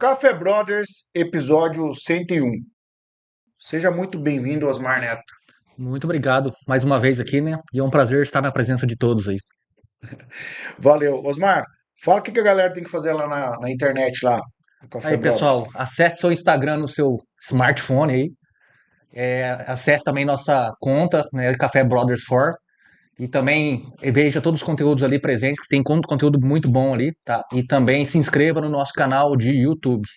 Café Brothers, episódio 101. Seja muito bem-vindo, Osmar Neto. Muito obrigado mais uma vez aqui, né? E é um prazer estar na presença de todos aí. Valeu. Osmar, fala o que a galera tem que fazer lá na internet, lá, no Café Aí, Brothers. pessoal, acesse seu Instagram no seu smartphone aí. Acesse também nossa conta, né? Café Brothers For. E também veja todos os conteúdos ali presentes, que tem conteúdo muito bom ali, tá? E também se inscreva no nosso canal de YouTube.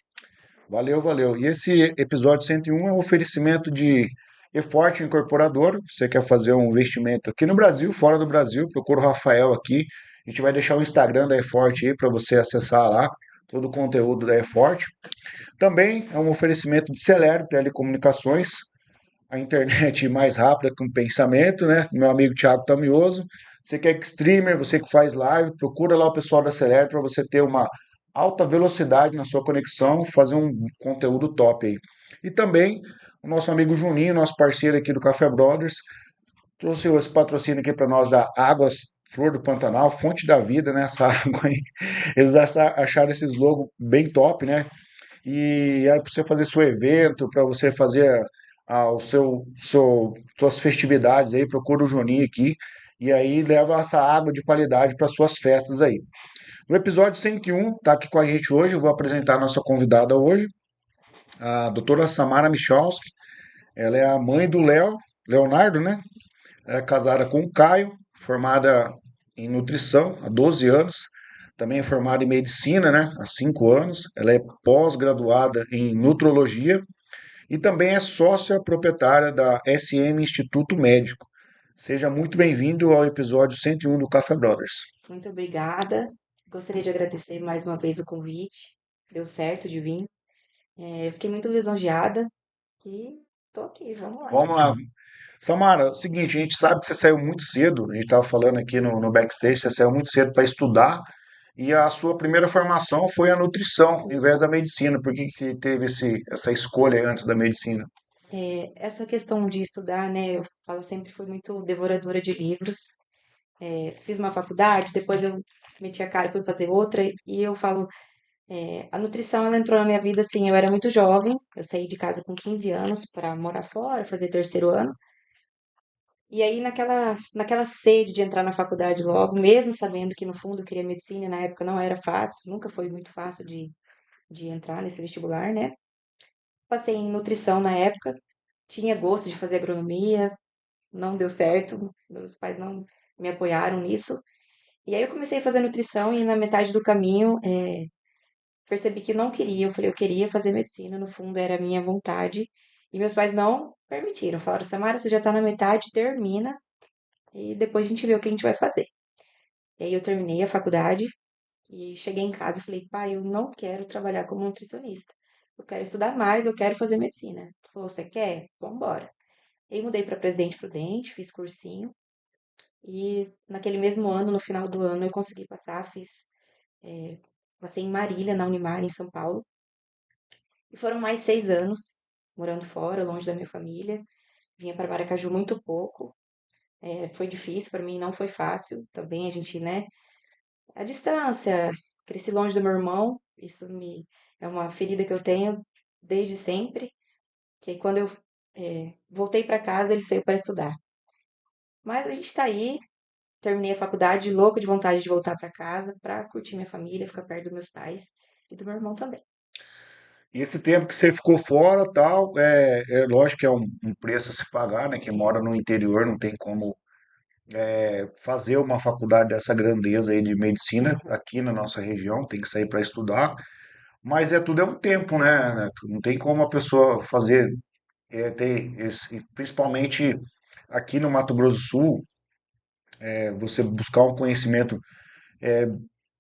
Valeu, valeu. E esse episódio 101 é um oferecimento de eForte Incorporadora. Você quer fazer um investimento aqui no Brasil, fora do Brasil, procura o Rafael aqui. A gente vai deixar o Instagram da eForte aí para você acessar lá todo o conteúdo da eForte. Também é um oferecimento de Celere Telecomunicações, a internet mais rápida que um pensamento, né? Meu amigo Thiago Tamioso. Você que é streamer, você que faz live, procura lá o pessoal da Celere para você ter uma alta velocidade na sua conexão, fazer um conteúdo top aí. E também o nosso amigo Juninho, nosso parceiro aqui do Café Brothers, trouxe esse patrocínio aqui para nós da Águas Flor do Pantanal, fonte da vida, né? Essa água aí. Eles acharam esse logo bem top, né? E aí para você fazer seu evento, para você fazer suas festividades aí, procura o Juninho aqui e aí leva essa água de qualidade para suas festas aí. No episódio 101, tá aqui com a gente hoje, eu vou apresentar a nossa convidada hoje, a doutora Samara Michalski. Ela é a mãe do Leonardo, né? É casada com o Caio, formada em nutrição há 12 anos, também é formada em medicina, né, há 5 anos. Ela é pós-graduada em nutrologia e também é sócia proprietária da SM Instituto Médico. Seja muito bem-vindo ao episódio 101 do Café Brothers. Muito obrigada. Gostaria de agradecer mais uma vez o convite. Deu certo de vir. Eu fiquei muito lisonjeada e tô aqui, vamos lá. Vamos lá. Samara, é o seguinte, a gente sabe que você saiu muito cedo, a gente estava falando aqui no backstage, você saiu muito cedo para estudar e a sua primeira formação foi a nutrição, em vez da Isso. medicina. Por que que teve essa escolha antes da medicina? Essa questão de estudar, né? Eu falo sempre fui muito devoradora de livros. Fiz uma faculdade, depois eu meti a cara e fui fazer outra e eu falo, a nutrição ela entrou na minha vida assim, eu era muito jovem, eu saí de casa com 15 anos para morar fora, fazer terceiro ano. E aí, naquela sede de entrar na faculdade logo, mesmo sabendo que no fundo eu queria medicina, e na época não era fácil, nunca foi muito fácil de entrar nesse vestibular, né? Passei em nutrição na época, tinha gosto de fazer agronomia, não deu certo, meus pais não me apoiaram nisso. E aí eu comecei a fazer nutrição e na metade do caminho percebi que não queria. Eu falei, eu queria fazer medicina, no fundo era a minha vontade. E meus pais não permitiram, falaram, Samara, você já tá na metade, termina e depois a gente vê o que a gente vai fazer. E aí eu terminei a faculdade e cheguei em casa e falei, pai, eu não quero trabalhar como nutricionista. Eu quero estudar mais, eu quero fazer medicina. Ele falou, você quer? Vamos embora. Aí mudei para Presidente Prudente, fiz cursinho e naquele mesmo ano, no final do ano, eu consegui passar, é, passei em Marília, na Unimar, em São Paulo. E foram mais 6 anos morando fora, longe da minha família. Vinha para Maracaju muito pouco. Foi difícil para mim, não foi fácil. Também a gente, né, a distância, cresci longe do meu irmão, é uma ferida que eu tenho desde sempre, que aí quando eu voltei para casa, ele saiu para estudar. Mas a gente está aí, terminei a faculdade, louco de vontade de voltar para casa, para curtir minha família, ficar perto dos meus pais e do meu irmão também. E esse tempo que você ficou fora, tal, é lógico que é um preço a se pagar, né? Quem mora no interior não tem como fazer uma faculdade dessa grandeza aí de medicina Uhum. aqui na nossa região, tem que sair para estudar, mas tudo é um tempo, né? Não tem como a pessoa fazer, principalmente aqui no Mato Grosso do Sul, você buscar um conhecimento é,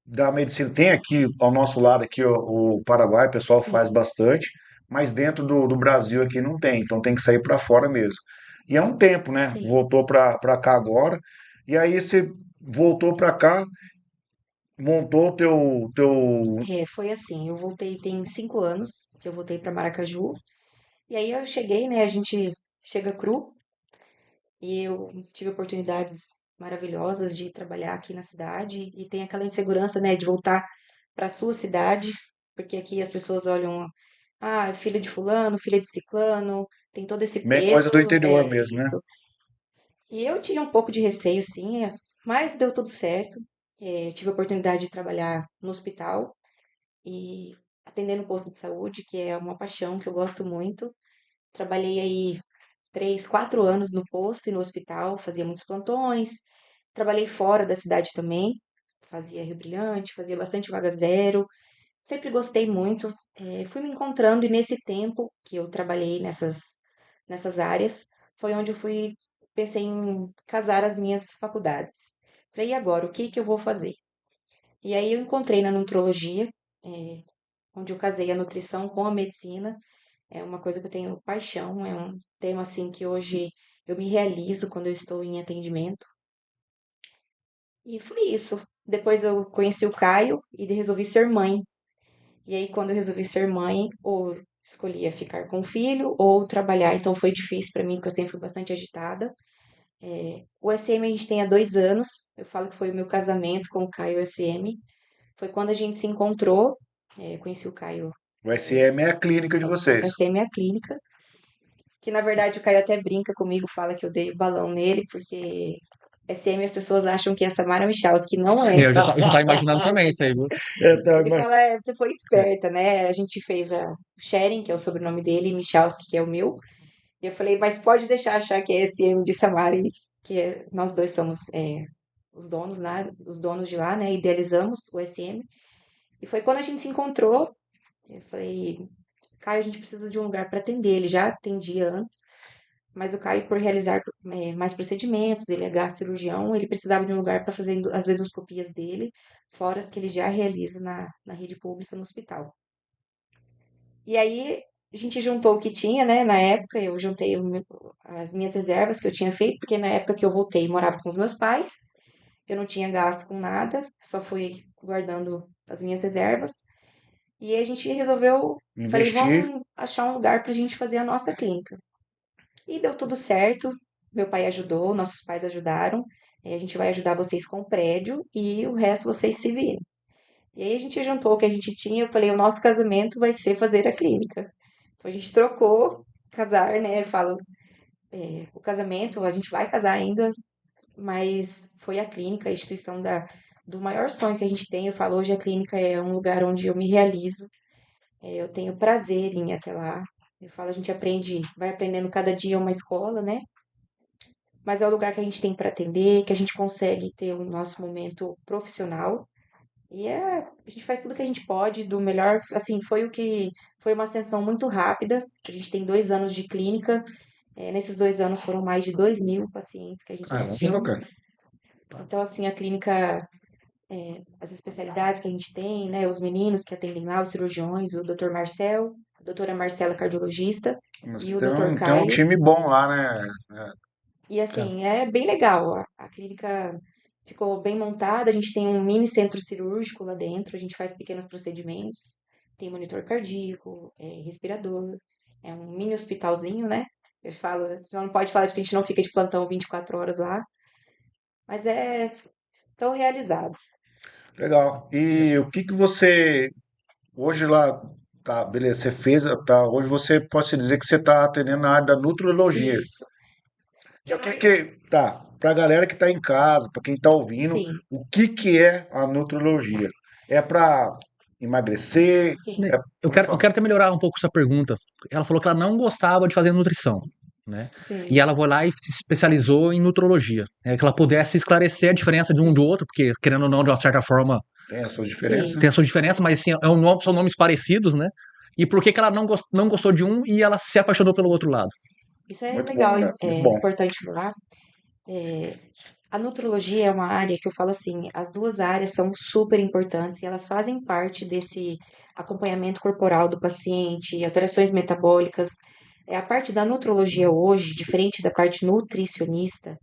da medicina. Tem aqui ao nosso lado aqui o Paraguai, o pessoal faz Sim, bastante, mas dentro do Brasil aqui não tem, então tem que sair para fora mesmo. E é um tempo, né? sim. Voltou para cá agora, e aí você voltou para cá, montou teu. Foi assim, eu voltei tem 5 anos que eu voltei para Maracaju, e aí eu cheguei, né, a gente chega cru, e eu tive oportunidades maravilhosas de trabalhar aqui na cidade, e tem aquela insegurança, né, de voltar para sua cidade. porque aqui as pessoas olham, ah, é filha de fulano, filha de ciclano, tem todo esse Bem coisa peso, do interior é mesmo, né? isso. E eu tinha um pouco de receio, sim, mas deu tudo certo. Tive a oportunidade de trabalhar no hospital e atendendo no posto de saúde, que é uma paixão que eu gosto muito. Trabalhei aí 3, 4 anos no posto e no hospital, fazia muitos plantões. Trabalhei fora da cidade também, fazia Rio Brilhante, fazia bastante vaga zero. Sempre gostei muito. Fui me encontrando e nesse tempo que eu trabalhei nessas áreas, foi onde eu pensei em casar as minhas faculdades. Falei, e agora, o que que eu vou fazer? E aí eu encontrei na nutrologia, eh, onde eu casei a nutrição com a medicina. É uma coisa que eu tenho paixão, é um tema assim que hoje eu me realizo quando eu estou em atendimento. E foi isso. Depois eu conheci o Caio e resolvi ser mãe. E aí, quando eu resolvi ser mãe, ou escolhia ficar com o filho ou trabalhar. Então foi difícil para mim, porque eu sempre fui bastante agitada. O SM a gente tem há 2 anos. Eu falo que foi o meu casamento com o Caio SM. Foi quando a gente se encontrou. Conheci o Caio. O SM é a clínica de O vocês. SM é a clínica. Que na verdade o Caio até brinca comigo, fala que eu dei balão nele, porque SM as pessoas acham que é Samara Michalski, que não é. Eu já tava imaginando também isso aí, viu? Então, Ele fala, você foi esperta, né? A gente fez a Sharing, que é o sobrenome dele, e Michalski, que é o meu. E eu falei, mas pode deixar achar que é SM de Samara, nós dois somos os donos, né? Os donos de lá, né? Idealizamos o SM. E foi quando a gente se encontrou, eu falei, Caio, a gente precisa de um lugar para atender. Ele já atendia antes, mas o Caio, por realizar mais procedimentos, ele é gastrocirurgião, ele precisava de um lugar para fazer as endoscopias dele, fora as que ele já realiza na rede pública no hospital. E aí a gente juntou o que tinha, né? Na época eu juntei as minhas reservas que eu tinha feito, porque na época que eu voltei morava com os meus pais, eu não tinha gasto com nada, só fui guardando as minhas reservas. E aí a gente resolveu, falei, investir. vamos achar um lugar para a gente fazer a nossa clínica. E deu tudo certo. Meu pai ajudou, nossos pais ajudaram. A gente vai ajudar vocês com o prédio e o resto vocês se virem. E aí a gente juntou o que a gente tinha. Eu falei, o nosso casamento vai ser fazer a clínica. Então a gente trocou casar, né? Eu falo, o casamento, a gente vai casar ainda, mas foi a clínica, a instituição do maior sonho que a gente tem. Eu falo, hoje a clínica é um lugar onde eu me realizo. Eu tenho prazer em ir até lá. Eu falo, a gente aprende, vai aprendendo cada dia uma escola, né? Mas é o lugar que a gente tem para atender, que a gente consegue ter o nosso momento profissional. E a gente faz tudo que a gente pode, do melhor. Assim, foi uma ascensão muito rápida. A gente tem 2 anos de clínica. Nesses 2 anos foram mais de 2.000 pacientes que a gente Caramba, atendeu. cara. Então, assim, a clínica, as especialidades que a gente tem, né? Os meninos que atendem lá, os cirurgiões, o doutor Marcel, a doutora Marcela, cardiologista, Mas e o tem doutor tem um Caio. time bom lá, né? E É. assim, é bem legal. A clínica ficou bem montada. A gente tem um mini centro cirúrgico lá dentro. A gente faz pequenos procedimentos. Tem monitor cardíaco, respirador. É um mini hospitalzinho, né? Eu falo, só não pode falar isso porque a gente não fica de plantão 24 horas lá. Mas estou realizado. Legal. E o que que você hoje lá, tá, beleza, você fez, tá, hoje você pode se dizer que você está atendendo na área da nutrologia. Isso. Que Eu o não. que que, tá, para a galera que está em casa, para quem está ouvindo, Sim, o que que é a nutrologia? É para emagrecer? sim, Eu quero, eu quero até melhorar um pouco essa pergunta. Ela falou que ela não gostava de fazer nutrição, né? E sim, ela foi lá e se especializou em nutrologia. É que ela pudesse esclarecer a diferença de um do outro, porque, querendo ou não, de uma certa forma, Tem as suas diferenças, sim. né? tem a sua diferença, mas assim, são nomes parecidos, né? E por que que ela não gostou de um e ela se apaixonou pelo outro lado? Isso é Muito bom, legal, né? Muito é bom. importante falar. É, a nutrologia é uma área que eu falo assim, as duas áreas são super importantes e elas fazem parte desse acompanhamento corporal do paciente, alterações metabólicas. A parte da nutrologia hoje, diferente da parte nutricionista,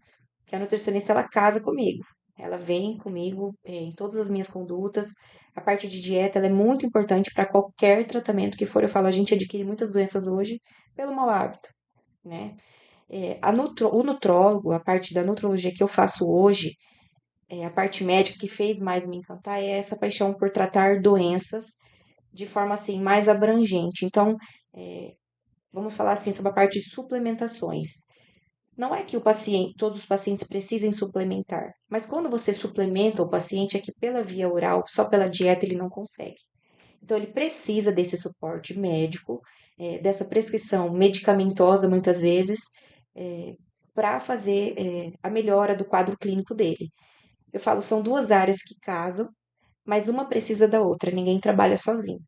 que a nutricionista ela casa comigo. Ela vem comigo em todas as minhas condutas. A parte de dieta ela é muito importante para qualquer tratamento que for. Eu falo, a gente adquire muitas doenças hoje pelo mau hábito, né? O nutrólogo, a parte da nutrologia que eu faço hoje, a parte médica que fez mais me encantar é essa paixão por tratar doenças de forma assim mais abrangente. Então, é, vamos falar assim sobre a parte de suplementações. Não é que o paciente, todos os pacientes precisem suplementar, mas quando você suplementa o paciente é que pela via oral, só pela dieta ele não consegue. Então ele precisa desse suporte médico, dessa prescrição medicamentosa muitas vezes, para fazer a melhora do quadro clínico dele. Eu falo, são duas áreas que casam, mas uma precisa da outra, ninguém trabalha sozinho.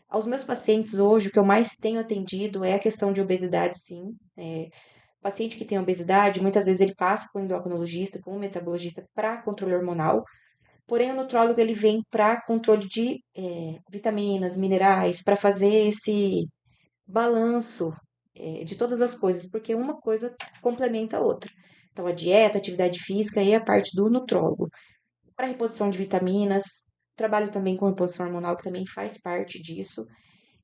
Aos meus pacientes hoje, o que eu mais tenho atendido é a questão de obesidade, sim. Paciente que tem obesidade, muitas vezes ele passa com o endocrinologista, com o metabologista para controle hormonal, porém o nutrólogo ele vem para controle de vitaminas, minerais, para fazer esse balanço de todas as coisas, porque uma coisa complementa a outra. Então, a dieta, a atividade física e a parte do nutrólogo. Para reposição de vitaminas, trabalho também com reposição hormonal, que também faz parte disso.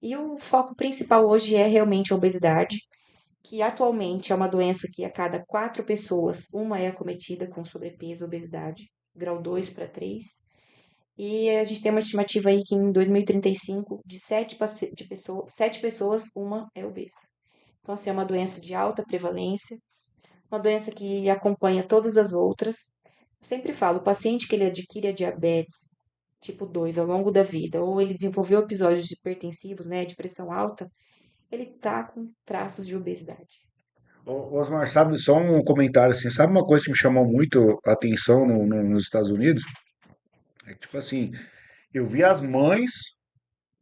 E o foco principal hoje é realmente a obesidade, que atualmente é uma doença que a cada 4 pessoas, uma é acometida com sobrepeso, obesidade, grau 2 para 3. E a gente tem uma estimativa aí que em 2035, de 7 pessoas, uma é obesa. Então, assim, é uma doença de alta prevalência, uma doença que acompanha todas as outras. Eu sempre falo, o paciente que ele adquire a diabetes tipo 2 ao longo da vida, ou ele desenvolveu episódios hipertensivos, né, de pressão alta, ele tá com traços de obesidade. Osmar, sabe, só um comentário assim, sabe uma coisa que me chamou muito a atenção nos Estados Unidos? É que, tipo assim, eu vi as mães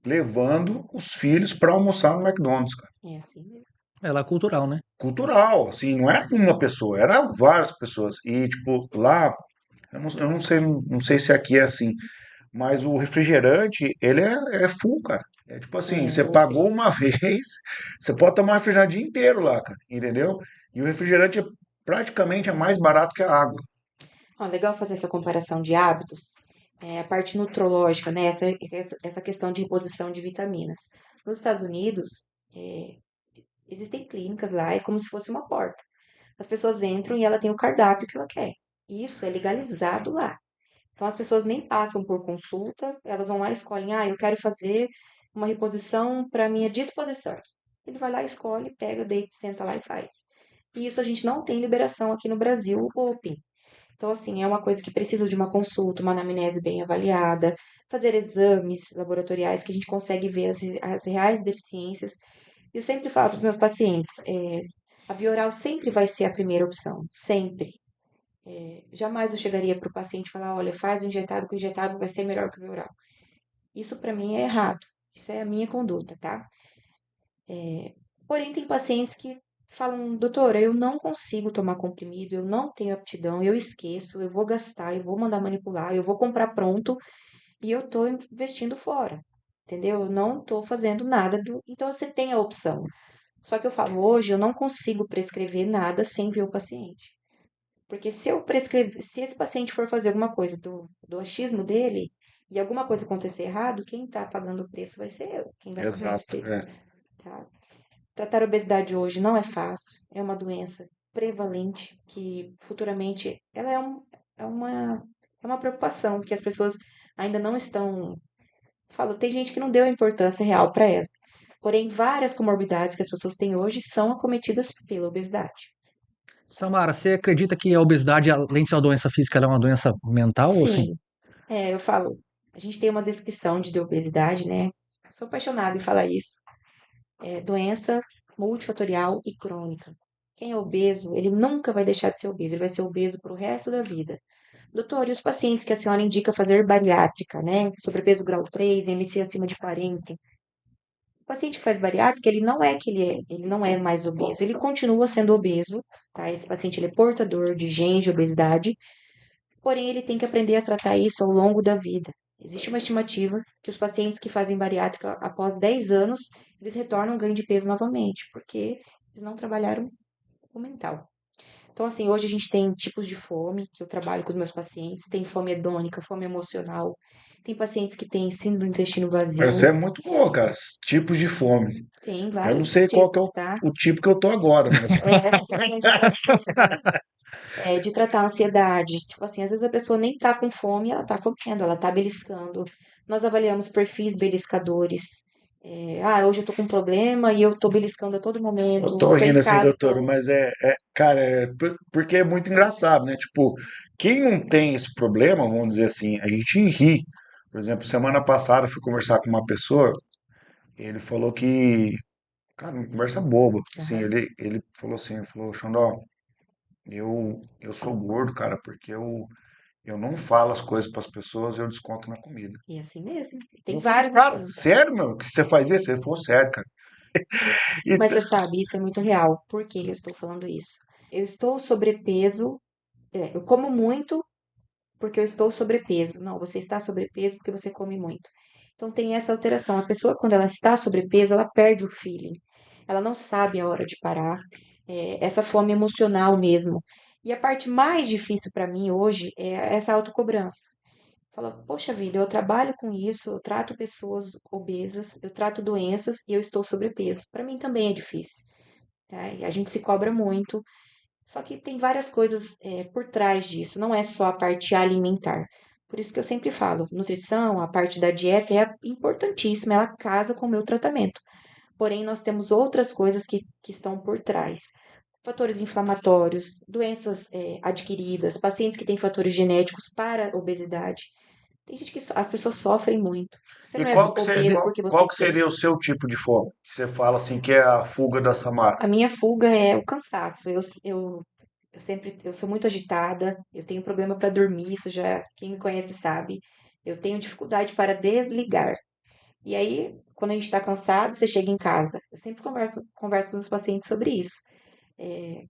levando os filhos para almoçar no McDonald's, cara. É assim mesmo. É lá cultural, né? Cultural, assim, não era uma pessoa, era várias pessoas. E, tipo, lá, eu não sei se aqui é assim, mas o refrigerante, ele é full, cara. É tipo assim, É, você ou pagou uma vez, você pode tomar refrigerante o dia inteiro lá, cara, entendeu? E o refrigerante praticamente é mais barato que a água. ó, legal fazer essa comparação de hábitos. A parte nutrológica, né? Essa questão de reposição de vitaminas. Nos Estados Unidos, é, existem clínicas lá, é como se fosse uma porta. As pessoas entram e ela tem o cardápio que ela quer. Isso é legalizado lá. Então as pessoas nem passam por consulta, elas vão lá e escolhem, eu quero fazer uma reposição para minha disposição. Ele vai lá, escolhe, pega, deita, senta lá e faz. E isso a gente não tem liberação aqui no Brasil, o PIN. Então, assim, é uma coisa que precisa de uma consulta, uma anamnese bem avaliada, fazer exames laboratoriais que a gente consegue ver as reais deficiências. Eu sempre falo para os meus pacientes, a via oral sempre vai ser a primeira opção, sempre. Jamais eu chegaria para o paciente e falar, olha, faz o injetável, que o injetável vai ser melhor que o via oral. Isso para mim é errado. Isso é a minha conduta, tá? Porém, tem pacientes que falam, doutora, eu não consigo tomar comprimido, eu não tenho aptidão, eu esqueço, eu vou gastar, eu vou mandar manipular, eu vou comprar pronto e eu tô investindo fora. Entendeu? Eu não tô fazendo nada do. Então você tem a opção. Só que eu falo, hoje eu não consigo prescrever nada sem ver o paciente. Porque se eu prescrever, se esse paciente for fazer alguma coisa do achismo dele e alguma coisa acontecer errado, quem tá pagando o preço vai ser eu, quem vai pagar esse Exato, preço, tá? Tratar a obesidade hoje não é fácil, é uma doença prevalente que futuramente ela é uma, é uma preocupação que as pessoas ainda não estão. Falo, tem gente que não deu a importância real para ela. Porém, várias comorbidades que as pessoas têm hoje são acometidas pela obesidade. Samara, você acredita que a obesidade, além de ser uma doença física, ela é uma doença mental ou sim? Sim, eu falo, a gente tem uma descrição de obesidade, né? Sou apaixonada em falar isso. É doença multifatorial e crônica. Quem é obeso, ele nunca vai deixar de ser obeso, ele vai ser obeso pro resto da vida. Doutor, e os pacientes que a senhora indica fazer bariátrica, né? Sobrepeso grau 3, MC acima de 40. O paciente que faz bariátrica, ele não é que ele não é mais obeso, ele continua sendo obeso, tá? Esse paciente ele é portador de genes de obesidade, porém ele tem que aprender a tratar isso ao longo da vida. Existe uma estimativa que os pacientes que fazem bariátrica após 10 anos, eles retornam ao ganho de peso novamente, porque eles não trabalharam o mental. Então, assim, hoje a gente tem tipos de fome, que eu trabalho com os meus pacientes, tem fome hedônica, fome emocional, tem pacientes que têm síndrome do intestino vazio, essa é muito boa, cara. Tipos de fome. tem Eu não vários sei qual que é tipos, o, tá? o tipo que eu tô agora, mas De tratar a ansiedade. Tipo assim, às vezes a pessoa nem tá com fome, ela tá comendo, ela tá beliscando. Nós avaliamos perfis beliscadores. Hoje eu tô com um problema e eu tô beliscando a todo Eu momento. tô Tô em rindo assim, casa, doutor, tô. mas cara, porque é muito engraçado, né? Tipo, quem não tem esse problema, vamos dizer assim, a gente ri. Por exemplo, semana passada eu fui conversar com uma pessoa, e ele falou que, cara, uma conversa boba. Assim, Aham. ele falou assim, ele falou, Xandó, eu sou gordo, cara, porque eu não falo as coisas para as pessoas, eu desconto na comida. E assim mesmo. E Tem eu falei, vários cara, assuntos. sério, meu, que você faz isso? Ele falou, sério, cara. E, Mas você sabe, isso é muito real. Por que eu estou falando isso? Eu estou sobrepeso, eu como muito porque eu estou sobrepeso. Não, você está sobrepeso porque você come muito. Então tem essa alteração. A pessoa, quando ela está sobrepeso, ela perde o feeling. Ela não sabe a hora de parar. Essa fome emocional mesmo. E a parte mais difícil para mim hoje é essa autocobrança. Fala, poxa vida, eu trabalho com isso, eu trato pessoas obesas, eu trato doenças e eu estou sobrepeso. Para mim também é difícil, tá? E a gente se cobra muito, só que tem várias coisas por trás disso, não é só a parte alimentar. Por isso que eu sempre falo, nutrição, a parte da dieta é importantíssima, ela casa com o meu tratamento. Porém, nós temos outras coisas que estão por trás. Fatores inflamatórios, doenças adquiridas, pacientes que têm fatores genéticos para obesidade. Tem gente que as pessoas sofrem muito. Você e não é qual que obeso seria, porque qual você que quer. seria o seu tipo de fome? Que você fala assim, que é a fuga da Samara. A minha fuga é o cansaço. Eu sou muito agitada, eu tenho problema para dormir, isso já quem me conhece sabe. Eu tenho dificuldade para desligar. E aí, quando a gente está cansado, você chega em casa. Eu sempre converso com os pacientes sobre isso. É,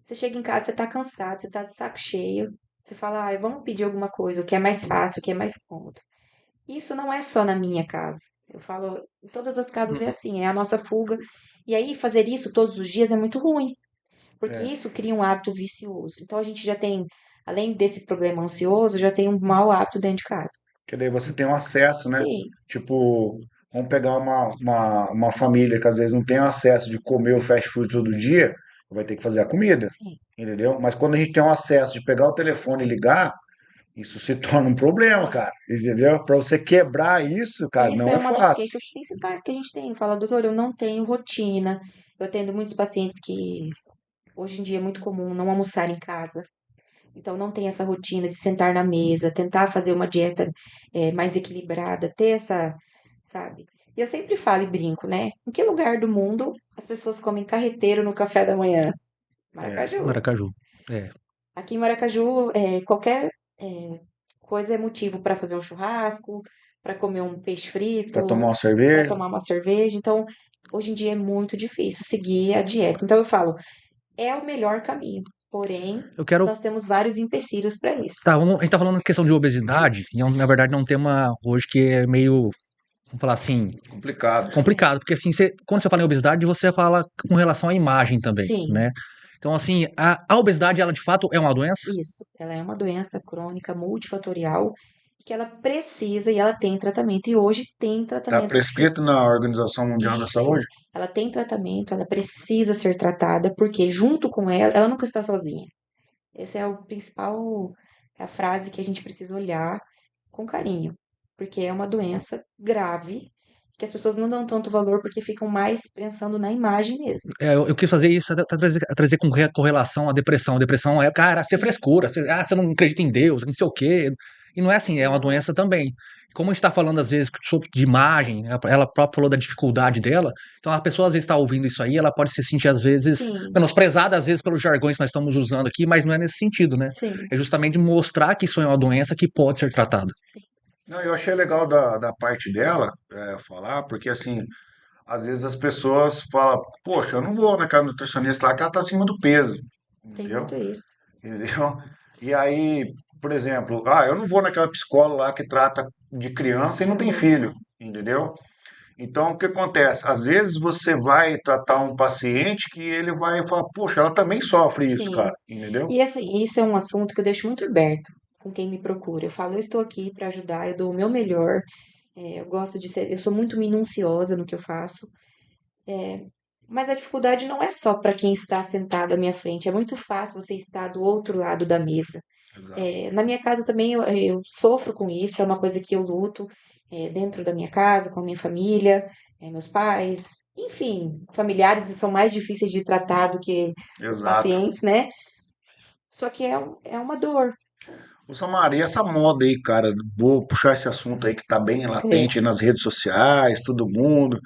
Você chega em casa, você está cansado, você está de saco cheio. Você fala, vamos pedir alguma coisa, o que é mais fácil, o que é mais cômodo. Isso não é só na minha casa. Eu falo, em todas as casas é assim, é a nossa fuga. E aí, fazer isso todos os dias é muito ruim, porque É, isso cria um hábito vicioso. Então, a gente já tem, além desse problema ansioso, já tem um mau hábito dentro de casa. que daí você tem um acesso, né? Sim, Tipo, vamos pegar uma família que às vezes não tem acesso de comer o fast food todo dia, vai ter que fazer a comida, sim. entendeu? Mas quando a gente tem um acesso de pegar o telefone e ligar, isso se torna um problema, cara, entendeu? Para você quebrar isso, cara, E isso não é é uma das fácil. queixas principais que a gente tem. Fala, doutor, eu não tenho rotina. Eu atendo muitos pacientes que hoje em dia é muito comum não almoçar em casa. Então, não tem essa rotina de sentar na mesa, tentar fazer uma dieta mais equilibrada, ter essa, sabe? E eu sempre falo e brinco, né? Em que lugar do mundo as pessoas comem carreteiro no café da manhã? É, Maracaju. Maracaju. É. Aqui em Maracaju, qualquer coisa é motivo para fazer um churrasco, para comer um peixe para tomar frito, uma para cerveja. tomar uma cerveja. Então, hoje em dia é muito difícil seguir a dieta. Então, eu falo, é o melhor caminho. Porém, Eu quero. nós temos vários empecilhos para isso. Tá, a gente tá falando questão de obesidade, e na verdade é um tema hoje que é meio, vamos falar assim, Complicado. complicado, porque assim, quando você fala em obesidade, você fala com relação à imagem também, Sim, né? Então, assim, a obesidade, ela de fato é uma doença? isso. Ela é uma doença crônica multifatorial que ela precisa e ela tem tratamento. E hoje tem Está tratamento para prescrito isso. na Organização Mundial da Isso. Saúde? Ela tem tratamento, ela precisa ser tratada, porque junto com ela nunca está sozinha. Esse é o principal, é a frase que a gente precisa olhar com carinho, porque é uma doença grave que as pessoas não dão tanto valor porque ficam mais pensando na imagem mesmo. Eu quis fazer isso, trazer com correlação à depressão. A depressão é, cara, ser frescura, você não acredita em Deus, não sei o quê. E não é assim, é uma Não é. doença também. Como a gente está falando, às vezes, sobre de imagem, ela própria falou da dificuldade dela, então a pessoa, às vezes, está ouvindo isso aí, ela pode se sentir, às vezes, Sim, menosprezada, às vezes, pelos jargões que nós estamos usando aqui, mas não é nesse sentido, né? sim, É justamente mostrar que isso é uma doença que pode ser tratada. sim. Não, eu achei legal da parte dela falar, porque assim, às vezes as pessoas falam, poxa, eu não vou naquela nutricionista lá que ela tá acima do peso, Tem entendeu? muito isso. Entendeu? E aí, por exemplo, eu não vou naquela psicóloga lá que trata de criança e não tem Aham. filho, entendeu? Então, o que acontece? Às vezes você vai tratar um paciente que ele vai falar, poxa, ela também sofre isso, cara, Sim. entendeu? E assim, isso é um assunto que eu deixo muito aberto com quem me procura. Eu falo, eu estou aqui para ajudar, eu dou o meu melhor. Eu gosto de ser, eu sou muito minuciosa no que eu faço. Mas a dificuldade não é só para quem está sentado à minha frente, é muito fácil você estar do outro lado da mesa. Exato. Na minha casa também eu sofro com isso, é uma coisa que eu luto dentro da minha casa, com a minha família, meus pais, enfim, familiares são mais difíceis de tratar do que os Exato. pacientes, né? Só que é uma dor. Ô, Samara, e essa moda aí, cara? Vou puxar esse assunto aí que tá bem É, latente aí nas redes sociais, todo mundo.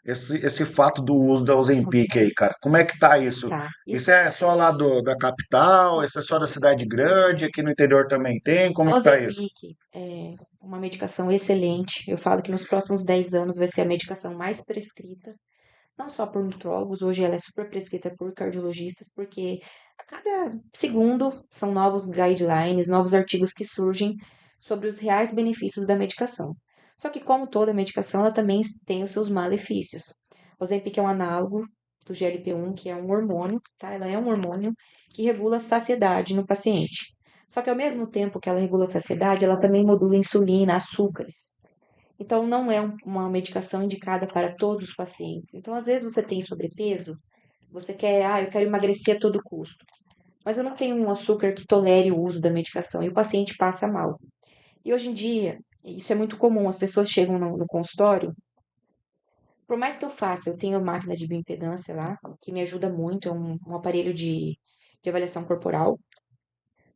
Esse fato do uso da Ozempic aí, cara. Como é que tá isso? tá. Isso Isso, é só lá da capital? Isso é só da cidade grande? Aqui no interior também tem? Como a é que tá isso? Ozempic é uma medicação excelente. Eu falo que nos próximos 10 anos vai ser a medicação mais prescrita não só por nutrólogos, hoje ela é super prescrita por cardiologistas, porque a cada segundo são novos guidelines, novos artigos que surgem sobre os reais benefícios da medicação. Só que, como toda medicação, ela também tem os seus malefícios. O Ozempic é um análogo do GLP-1, que é um hormônio, tá? Ela é um hormônio que regula a saciedade no paciente. Só que ao mesmo tempo que ela regula a saciedade, ela também modula insulina, açúcares. Então, não é uma medicação indicada para todos os pacientes. Então, às vezes você tem sobrepeso, você quer, eu quero emagrecer a todo custo, mas eu não tenho um açúcar que tolere o uso da medicação e o paciente passa mal. E hoje em dia, isso é muito comum, as pessoas chegam no consultório, por mais que eu faça, eu tenho a máquina de bioimpedância lá, que me ajuda muito, é um aparelho de avaliação corporal.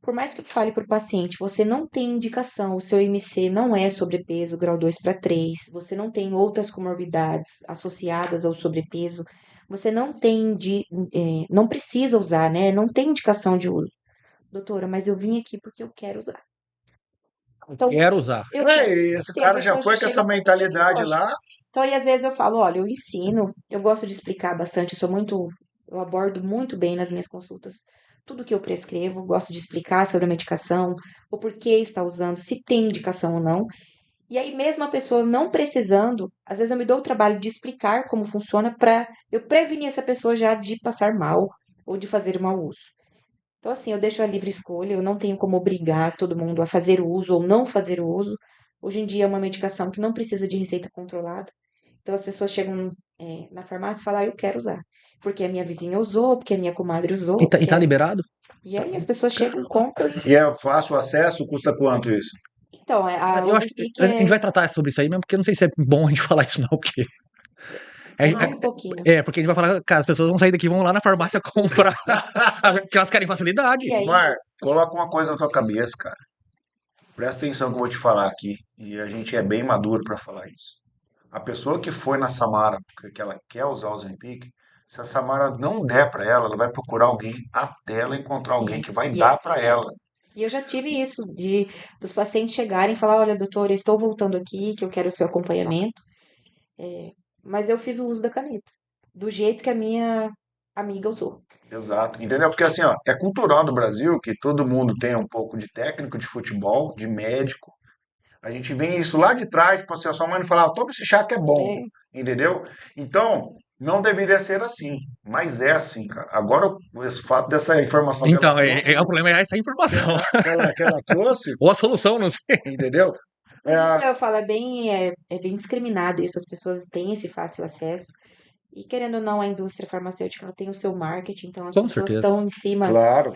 Por mais que eu fale para o paciente, você não tem indicação, o seu IMC não é sobrepeso grau 2 para 3, você não tem outras comorbidades associadas ao sobrepeso, você não tem não precisa usar, né? Não tem indicação de uso. Doutora, mas eu vim aqui porque eu quero usar. Então, Quero usar. eu É, quero. e esse Sim, a cara já pessoa já foi com essa chega porque que mentalidade gosta. lá. Então, aí às vezes eu falo, olha, eu ensino, eu gosto de explicar bastante, eu abordo muito bem nas minhas consultas tudo que eu prescrevo, gosto de explicar sobre a medicação, o porquê está usando, se tem indicação ou não. E aí, mesmo a pessoa não precisando, às vezes eu me dou o trabalho de explicar como funciona para eu prevenir essa pessoa já de passar mal ou de fazer mau uso. Então, assim, eu deixo a livre escolha, eu não tenho como obrigar todo mundo a fazer o uso ou não fazer o uso. Hoje em dia é uma medicação que não precisa de receita controlada. Então, as pessoas chegam, na farmácia e falam, eu quero usar. Porque a minha vizinha usou, porque a minha comadre E usou, tá, e porque... tá liberado? E aí as pessoas chegam, compram. E é fácil acesso? Custa quanto isso? Então, a Eu acho que Ozempic a gente vai tratar sobre isso aí mesmo, porque eu não sei se é bom a gente falar isso, não, porque. é bem um pouquinho. Porque a gente vai falar, cara, as pessoas vão sair daqui e vão lá na farmácia comprar, porque elas querem facilidade. E aí, Mar, coloca uma coisa na tua cabeça, cara. Presta atenção que eu vou te falar aqui. E a gente é bem maduro para falar isso. A pessoa que foi na Samara porque ela quer usar o Zempic, se a Samara não der para ela, ela vai procurar alguém até ela encontrar alguém que vai e é dar assim para ela. mesmo. E eu já tive isso, de dos pacientes chegarem e falar, olha, doutor, eu estou voltando aqui, que eu quero o seu acompanhamento. Mas eu fiz o uso da caneta, do jeito que a minha amiga usou. Exato, entendeu? Porque assim, ó, é cultural do Brasil que todo mundo tem um pouco de técnico de futebol, de médico. A gente vem isso lá de trás, para a sua mãe falar, toma esse chá que é bom, É, entendeu? Então, não deveria ser assim, mas é assim, cara. Agora, esse fato dessa informação que ela Então, trouxe, o problema é essa informação. que ela trouxe, Ou a solução, não sei. entendeu? mas isso É, eu falo, é bem discriminado isso, as pessoas têm esse fácil acesso. E querendo ou não, a indústria farmacêutica ela tem o seu marketing, então as Com pessoas certeza. estão em cima. claro,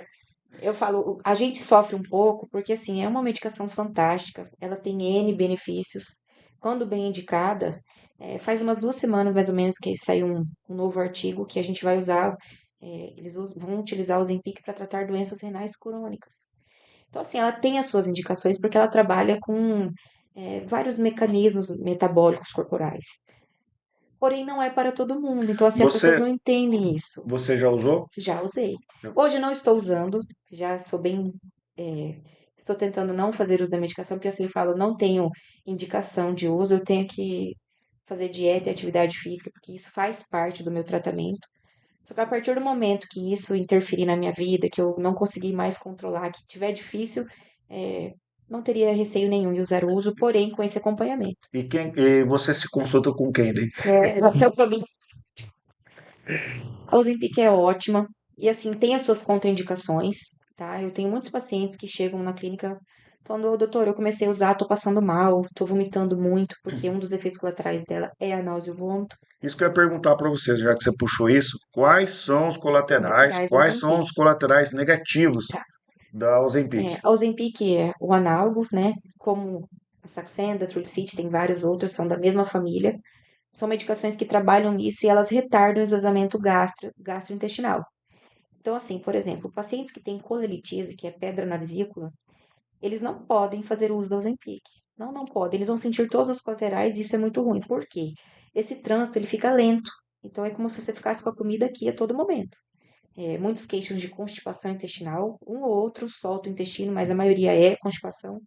Eu falo, a gente sofre um pouco, porque assim, é uma medicação fantástica, ela tem N benefícios. Quando bem indicada, faz umas 2 semanas mais ou menos que saiu um novo artigo que a gente vai usar, vão utilizar o Ozempic para tratar doenças renais crônicas. Então, assim, ela tem as suas indicações porque ela trabalha com vários mecanismos metabólicos corporais. Porém, não é para todo mundo. Então, assim, as pessoas você, não entendem isso. você já usou? Já usei. Hoje eu não estou usando, já sou bem. é, Estou tentando não fazer uso da medicação, porque assim eu falo, não tenho indicação de uso, eu tenho que fazer dieta e atividade física, porque isso faz parte do meu tratamento. Só que a partir do momento que isso interferir na minha vida, que eu não conseguir mais controlar, que tiver difícil, é, não teria receio nenhum de usar o uso, porém com esse acompanhamento. E você se consulta com quem daí? Esse é o problema. A Ozempic é ótima e assim tem as suas contraindicações, tá? Eu tenho muitos pacientes que chegam na clínica falando, ô, doutor, eu comecei a usar, tô passando mal, tô vomitando muito, porque um dos efeitos colaterais dela é a náusea e o vômito. Isso que eu ia perguntar para vocês, já que você puxou isso, quais são os colaterais, Colaterais da quais são Ozempic. os colaterais negativos Tá. da Ozempic? A Ozempic é o análogo, né? Como a Saxenda, a Trulicity, tem vários outros, são da mesma família. São medicações que trabalham nisso e elas retardam o esvaziamento gastrointestinal. Então, assim, por exemplo, pacientes que têm colelitise, que é pedra na vesícula, eles não podem fazer uso da Ozempic. Não, não podem. Eles vão sentir todos os colaterais e isso é muito ruim. Por quê? Esse trânsito, ele fica lento. Então, é como se você ficasse com a comida aqui a todo momento. Muitos queixam de constipação intestinal, um ou outro solta o intestino, mas a maioria é constipação.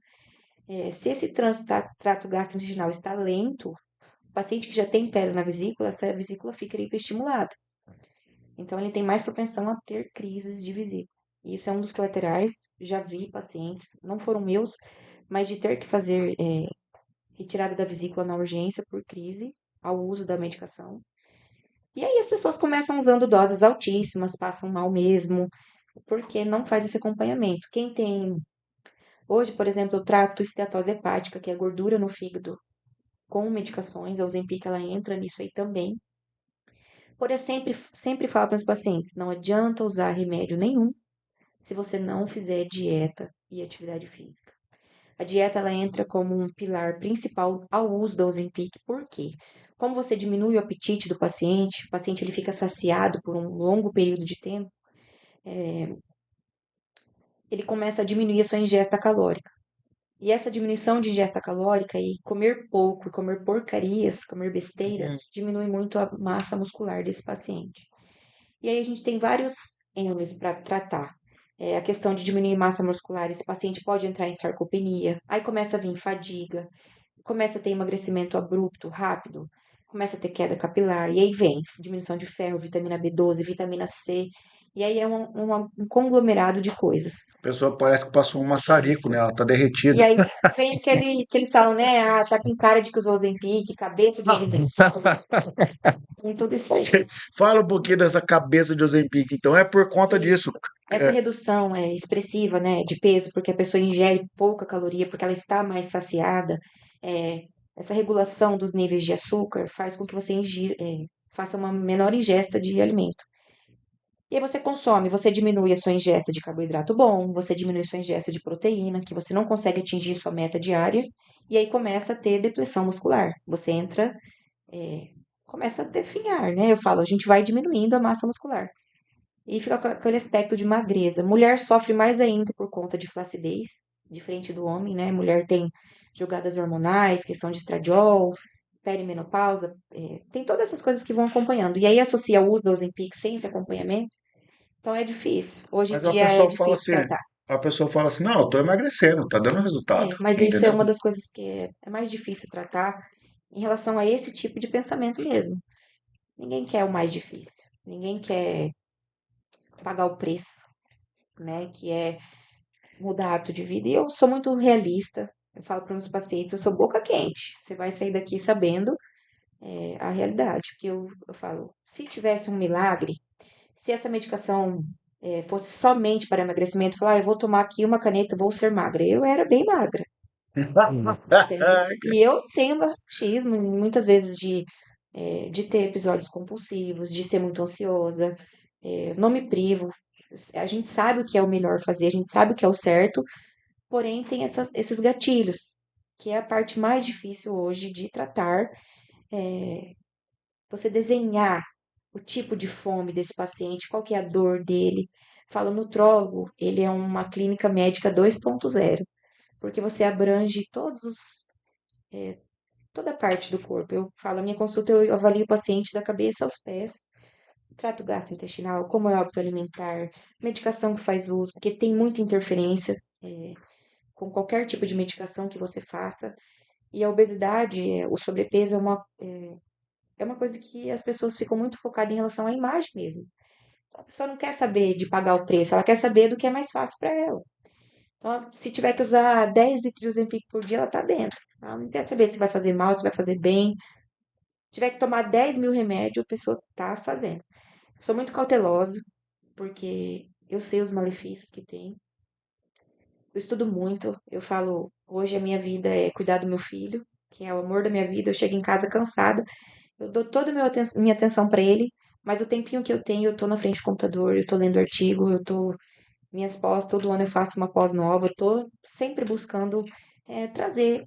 Se esse trânsito, trato gastrointestinal está lento, o paciente que já tem pedra na vesícula, essa vesícula fica hiperestimulada. Então, ele tem mais propensão a ter crises de vesícula. E isso é um dos colaterais. Já vi pacientes, não foram meus, mas de ter que fazer retirada da vesícula na urgência por crise ao uso da medicação. E aí as pessoas começam usando doses altíssimas, passam mal mesmo, porque não faz esse acompanhamento. Quem tem. Hoje, por exemplo, eu trato esteatose hepática, que é gordura no fígado, com medicações. A Ozempic, ela entra nisso aí também. Porém, eu sempre falo para os pacientes: não adianta usar remédio nenhum se você não fizer dieta e atividade física. A dieta ela entra como um pilar principal ao uso da Ozempic. Por quê? Como você diminui o apetite do paciente, o paciente ele fica saciado por um longo período de tempo, ele começa a diminuir a sua ingesta calórica. E essa diminuição de ingesta calórica e comer pouco e comer porcarias, comer besteiras, diminui muito a massa muscular desse paciente. E aí a gente tem vários M's para tratar. A questão de diminuir massa muscular, esse paciente pode entrar em sarcopenia, aí começa a vir fadiga, começa a ter emagrecimento abrupto, rápido, começa a ter queda capilar, e aí vem diminuição de ferro, vitamina B12, vitamina C, e aí é um conglomerado de coisas. A pessoa parece que passou um maçarico, Isso. né? Ela tá E derretida. aí vem que eles falam, né? Ah, tá com cara de que usou Ozempic, cabeça de Ozempic. Tem tudo isso aí. Fala um pouquinho dessa cabeça de Ozempic, então é por conta disso. Isso. Essa redução é expressiva, né, de peso, porque a pessoa ingere pouca caloria, porque ela está mais saciada. É, essa regulação dos níveis de açúcar faz com que você faça uma menor ingesta de alimento. E aí você consome, você diminui a sua ingesta de carboidrato bom, você diminui sua ingesta de proteína, que você não consegue atingir sua meta diária, e aí começa a ter depressão muscular. Você entra, é, começa a definhar, né? Eu falo, a gente vai diminuindo a massa muscular. E fica com aquele aspecto de magreza. Mulher sofre mais ainda por conta de flacidez, diferente do homem, né? Mulher tem jogadas hormonais, questão de estradiol, perimenopausa, tem todas essas coisas que vão acompanhando. E aí associa o uso da Ozempic sem esse acompanhamento, então é difícil. Hoje em Mas a dia é pessoa fala difícil assim, tratar. a pessoa fala assim, não, eu tô emagrecendo, tá dando resultado, Mas isso é entendeu? uma das coisas que é mais difícil tratar em relação a esse tipo de pensamento mesmo. Ninguém quer o mais difícil. Ninguém quer pagar o preço, né? Que é mudar hábito de vida. E eu sou muito realista. Eu falo para os pacientes, eu sou boca quente. Você vai sair daqui sabendo a realidade. Porque eu falo, se tivesse um milagre, se essa medicação fosse somente para emagrecimento, falar, eu vou tomar aqui uma caneta, vou ser magra. Eu era bem magra, entendeu? E eu tenho baixismo, muitas vezes, de ter episódios compulsivos, de ser muito ansiosa. Não me privo. A gente sabe o que é o melhor fazer, a gente sabe o que é o certo, porém tem esses gatilhos, que é a parte mais difícil hoje de tratar. É, você desenhar o tipo de fome desse paciente, qual que é a dor dele. Fala, o nutrólogo, ele é uma clínica médica 2.0, porque você abrange toda a parte do corpo. Eu falo, a minha consulta eu avalio o paciente da cabeça aos pés, trato gastrointestinal, como é o hábito alimentar, medicação que faz uso, porque tem muita interferência com qualquer tipo de medicação que você faça. E a obesidade, o sobrepeso é uma coisa que as pessoas ficam muito focadas em relação à imagem mesmo. Então, a pessoa não quer saber de pagar o preço, ela quer saber do que é mais fácil para ela. Então, se tiver que usar 10 litros de Ozempic por dia, ela tá dentro. Ela não quer saber se vai fazer mal, se vai fazer bem. Se tiver que tomar 10 mil remédios, a pessoa tá fazendo. Sou muito cautelosa, porque eu sei os malefícios que tem. eu estudo muito. Eu falo, hoje a minha vida é cuidar do meu filho, que é o amor da minha vida. Eu chego em casa cansada, eu dou toda a minha atenção para ele, mas o tempinho que eu tenho, eu tô na frente do computador, eu tô lendo artigo, eu tô minhas pós, todo ano eu faço uma pós nova, eu tô sempre buscando trazer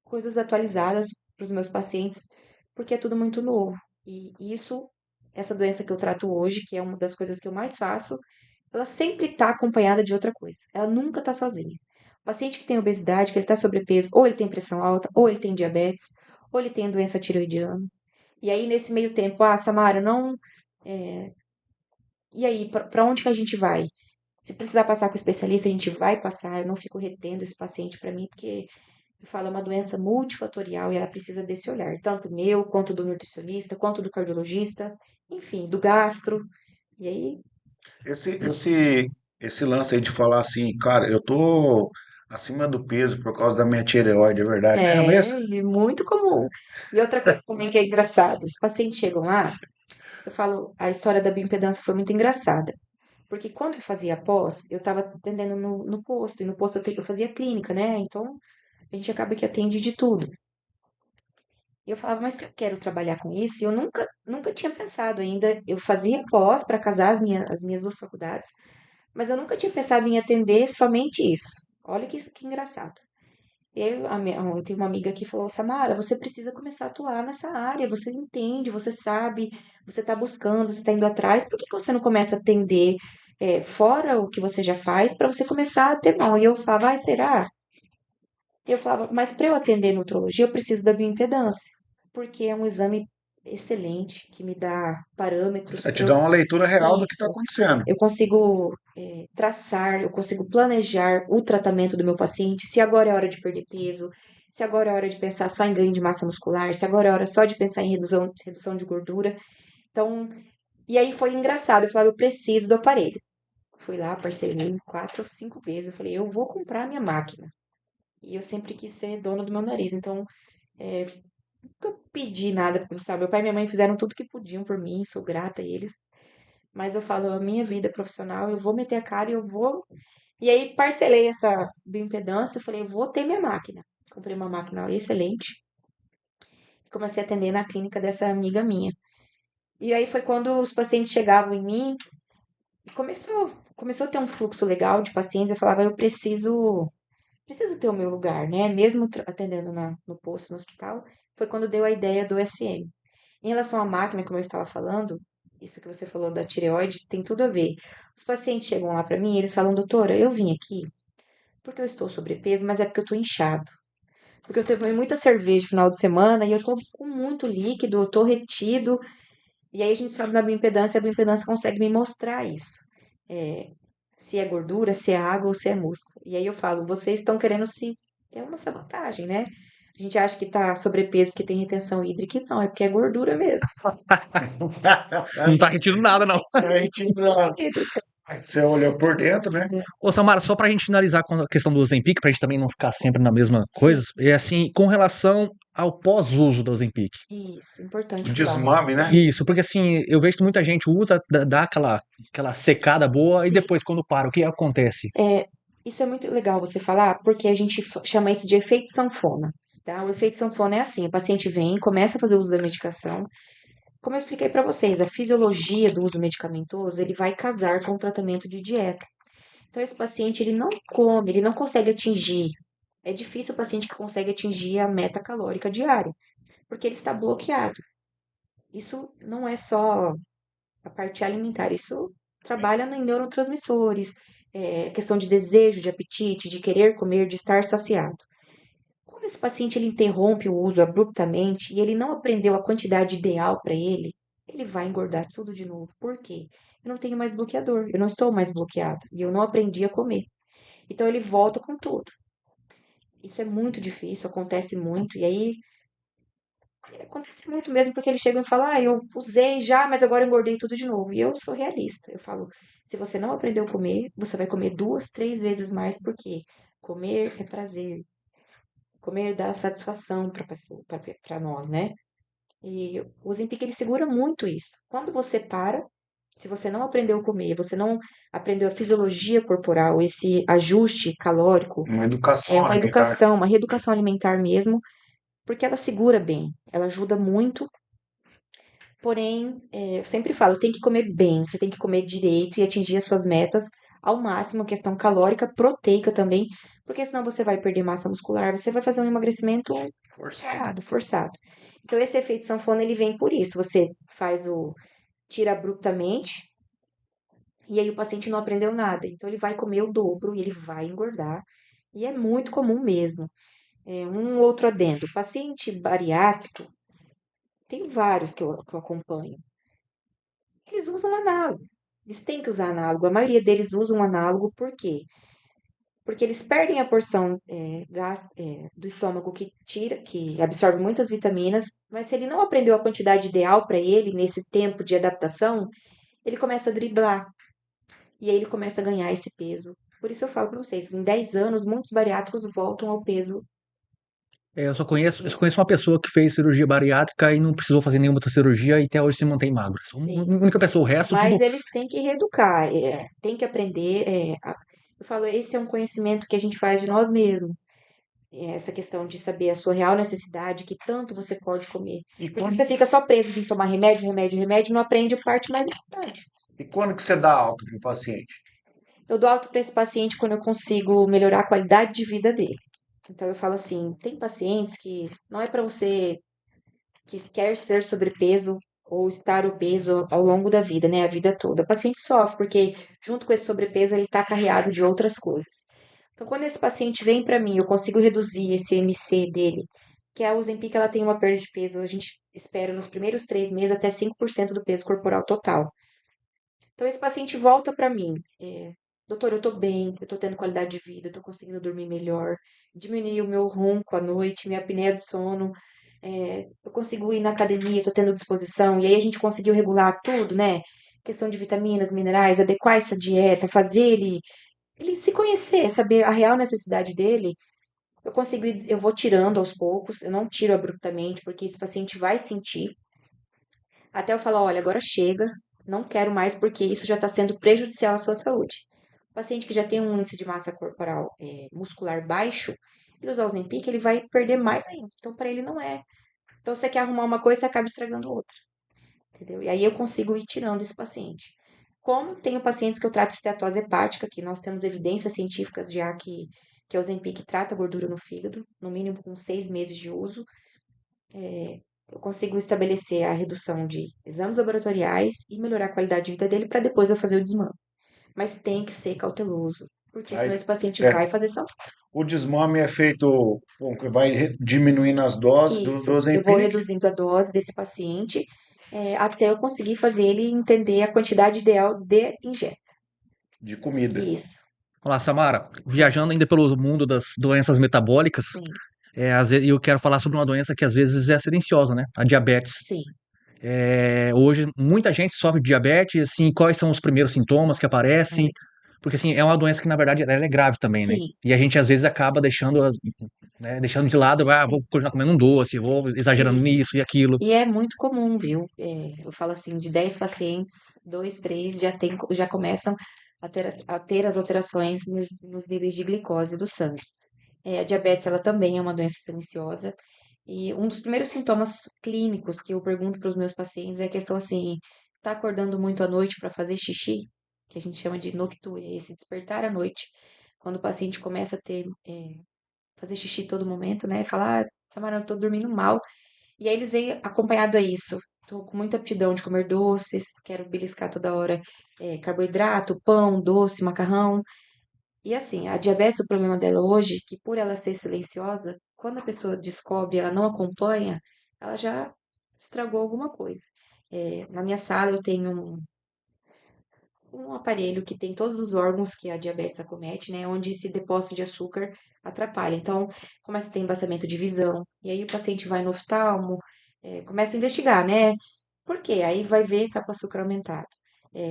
coisas atualizadas para os meus pacientes, porque é tudo muito novo. E isso, essa doença que eu trato hoje, que é uma das coisas que eu mais faço, ela sempre está acompanhada de outra coisa. Ela nunca está sozinha. O paciente que tem obesidade, que ele está sobrepeso, ou ele tem pressão alta, ou ele tem diabetes, ou ele tem doença tiroidiana. E aí, nesse meio tempo, Samara, não. é, e aí, para onde que a gente vai? Se precisar passar com o especialista, a gente vai passar. Eu não fico retendo esse paciente para mim, porque eu falo, é uma doença multifatorial e ela precisa desse olhar, tanto meu, quanto do nutricionista, quanto do cardiologista, enfim, do gastro. E aí, Esse lance aí de falar assim, cara, eu tô acima do peso por causa da minha tireoide, é verdade mesmo isso? é muito comum. E outra coisa também que é engraçado, os pacientes chegam lá, eu falo, a história da bioimpedância foi muito engraçada. Porque quando eu fazia pós, eu estava atendendo no posto, e no posto eu fazia clínica, né? Então, a gente acaba que atende de tudo. E eu falava, mas se eu quero trabalhar com isso, e eu nunca tinha pensado ainda, eu fazia pós para casar as minhas duas faculdades, mas eu nunca tinha pensado em atender somente isso. Olha que engraçado. Eu tenho uma amiga que falou, Samara, você precisa começar a atuar nessa área, você entende, você sabe, você está buscando, você está indo atrás, por que que você não começa a atender fora o que você já faz para você começar a ter mão? E eu falava, ai, será? Eu falava, mas para eu atender nutrologia, eu preciso da bioimpedância, porque é um exame excelente, que me dá parâmetros É te para eu. dar uma leitura real do que está Isso. acontecendo. Eu consigo traçar, eu consigo planejar o tratamento do meu paciente, se agora é hora de perder peso, se agora é hora de pensar só em ganho de massa muscular, se agora é hora só de pensar em redução de gordura. Então, e aí foi engraçado, eu falava, eu preciso do aparelho. Fui lá, parcelei 4 ou 5 vezes, eu falei, eu vou comprar a minha máquina. E eu sempre quis ser dona do meu nariz, então é, nunca pedi nada, sabe? Meu pai e minha mãe fizeram tudo que podiam por mim, sou grata a eles. Mas eu falo, a minha vida profissional, eu vou meter a cara e eu vou. E aí parcelei essa bioimpedância, eu falei, eu vou ter minha máquina. Comprei uma máquina excelente e comecei a atender na clínica dessa amiga minha. E aí foi quando os pacientes chegavam em mim e começou a ter um fluxo legal de pacientes. Eu falava, eu preciso ter o meu lugar, né? Mesmo atendendo no posto, no hospital, foi quando deu a ideia do SM. Em relação à máquina, como eu estava falando, isso que você falou da tireoide tem tudo a ver. Os pacientes chegam lá para mim e eles falam, doutora, eu vim aqui porque eu estou sobrepeso, mas é porque eu estou inchado. Porque eu tomei muita cerveja no final de semana e eu estou com muito líquido, eu estou retido. E aí a gente sabe na bioimpedância, a bioimpedância consegue me mostrar isso. É, se é gordura, se é água ou se é músculo. E aí eu falo, vocês estão querendo se. É uma sabotagem, né? A gente acha que tá sobrepeso porque tem retenção hídrica, e não, é porque é gordura mesmo. Não tá retendo nada, não. A gente não. Hídrica. Você olhou por dentro, né? Ô, Samara, só pra gente finalizar com a questão do Ozempic, pra gente também não ficar sempre na mesma Sim, coisa, é assim, com relação ao pós-uso do Ozempic. isso, importante O falar. desmame, né? Isso, porque assim, eu vejo que muita gente usa, dá aquela secada boa e Sim, depois quando para, o que acontece? isso é muito legal você falar, porque a gente chama isso de efeito sanfona, tá? O efeito sanfona é assim, o paciente vem, começa a fazer o uso da medicação. Como eu expliquei para vocês, a fisiologia do uso medicamentoso, ele vai casar com o tratamento de dieta. Então, esse paciente, ele não come, ele não consegue atingir. É difícil o paciente que consegue atingir a meta calórica diária, porque ele está bloqueado. Isso não é só a parte alimentar, isso trabalha em neurotransmissores, questão de desejo, de apetite, de querer comer, de estar saciado. Quando esse paciente ele interrompe o uso abruptamente e ele não aprendeu a quantidade ideal para ele vai engordar tudo de novo. Por quê? Eu não tenho mais bloqueador, eu não estou mais bloqueado e eu não aprendi a comer. Então ele volta com tudo. Isso é muito difícil, acontece muito, e aí acontece muito mesmo porque eles chegam e falam: Ah, eu usei já, mas agora eu engordei tudo de novo. E eu sou realista. Eu falo: se você não aprendeu a comer, você vai comer 2, 3 vezes mais, porque comer é prazer. Comer dá satisfação para nós, né? E o Ozempic ele segura muito isso. Quando você para, Se você não aprendeu a comer, você não aprendeu a fisiologia corporal, esse ajuste calórico, Uma é educação uma alimentar. educação, uma reeducação alimentar mesmo, porque ela segura bem, ela ajuda muito. Porém, eu sempre falo, tem que comer bem, você tem que comer direito e atingir as suas metas ao máximo, questão calórica, proteica também, porque senão você vai perder massa muscular, você vai fazer um emagrecimento Forçado. errado, forçado. Então, esse efeito sanfona, ele vem por isso. Você tira abruptamente, e aí o paciente não aprendeu nada. Então, ele vai comer o dobro e ele vai engordar. E é muito comum mesmo. Um outro adendo, paciente bariátrico, tem vários que eu acompanho. Eles usam análogo. Eles têm que usar análogo. A maioria deles usam análogo por quê? Porque eles perdem a porção do estômago que absorve muitas vitaminas, mas se ele não aprendeu a quantidade ideal para ele nesse tempo de adaptação, ele começa a driblar. E aí ele começa a ganhar esse peso. Por isso eu falo para vocês, em 10 anos, muitos bariátricos voltam ao peso. Eu só conheço uma pessoa que fez cirurgia bariátrica e não precisou fazer nenhuma outra cirurgia e até hoje se mantém magro. Sim. A única pessoa, o resto, tudo. Mas eles têm que reeducar, têm que aprender. Eu falo, esse é um conhecimento que a gente faz de nós mesmos. Essa questão de saber a sua real necessidade, que tanto você pode comer. E Porque quando, você fica só preso em tomar remédio, remédio, remédio, não aprende a parte mais importante. e quando que você dá alta para o paciente? Eu dou alta para esse paciente quando eu consigo melhorar a qualidade de vida dele. Então eu falo assim, tem pacientes que não é para você que quer ser sobrepeso ou estar obeso ao longo da vida, né? A vida toda. O paciente sofre porque junto com esse sobrepeso ele está carreado de outras coisas. Então, quando esse paciente vem para mim, eu consigo reduzir esse MC dele, que a Ozempic ela tem uma perda de peso, a gente espera nos primeiros 3 meses até 5% do peso corporal total. Então, esse paciente volta para mim, doutor, eu tô bem, eu tô tendo qualidade de vida, eu tô conseguindo dormir melhor, diminuir o meu ronco à noite, minha apneia do sono, eu consigo ir na academia, eu tô tendo disposição, e aí a gente conseguiu regular tudo, né? Questão de vitaminas, minerais, adequar essa dieta, fazer ele se conhecer, saber a real necessidade dele. Eu vou tirando aos poucos, eu não tiro abruptamente, porque esse paciente vai sentir. Até eu falar, olha, agora chega, não quero mais, porque isso já está sendo prejudicial à sua saúde. O paciente que já tem um índice de massa corporal muscular baixo, ele usar o Ozempic, ele vai perder mais ainda. Então, para ele não é. Então, você quer arrumar uma coisa, você acaba estragando outra. Entendeu? E aí eu consigo ir tirando esse paciente. Como tenho pacientes que eu trato esteatose hepática, que nós temos evidências científicas já que a Ozempic trata gordura no fígado, no mínimo com 6 meses de uso, eu consigo estabelecer a redução de exames laboratoriais e melhorar a qualidade de vida dele para depois eu fazer o desmame. Mas tem que ser cauteloso, porque senão Aí, esse paciente é, vai fazer São o desmame é feito, bom, que vai diminuindo as doses do Isso, eu vou Ozempic reduzindo a dose desse paciente até eu conseguir fazer ele entender a quantidade ideal de ingesta. de comida. Isso, Olá, Samara. Viajando ainda pelo mundo das doenças metabólicas, sim, às vezes, eu quero falar sobre uma doença que às vezes é silenciosa, né? A diabetes. sim, Hoje, muita gente sofre de diabetes, assim, quais são os primeiros sintomas que aparecem? é, Porque, assim, é uma doença que, na verdade, ela é grave também, né? sim, E a gente, às vezes, acaba deixando, né, deixando de lado, sim, vou continuar comendo um doce, vou exagerando sim. nisso e aquilo. E é muito comum, viu? Eu falo assim, de 10 pacientes, 2, 3 já começam a ter as alterações nos níveis de glicose do sangue. A diabetes, ela também é uma doença silenciosa. E um dos primeiros sintomas clínicos que eu pergunto para os meus pacientes é a questão assim, tá acordando muito à noite para fazer xixi? Que a gente chama de noctúria, esse despertar à noite. Quando o paciente começa a fazer xixi todo momento, né? Falar, Samara, eu tô dormindo mal. E aí eles vêm acompanhado a isso. Tô com muita aptidão de comer doces, quero beliscar toda hora carboidrato, pão, doce, macarrão. E assim, a diabetes, o problema dela hoje, que por ela ser silenciosa, quando a pessoa descobre e ela não acompanha, ela já estragou alguma coisa. Na minha sala eu tenho um aparelho que tem todos os órgãos que a diabetes acomete, né? Onde esse depósito de açúcar atrapalha. Então, começa a ter embaçamento de visão. E aí o paciente vai no oftalmo, começa a investigar, né? Por quê? Aí vai ver que tá com açúcar aumentado.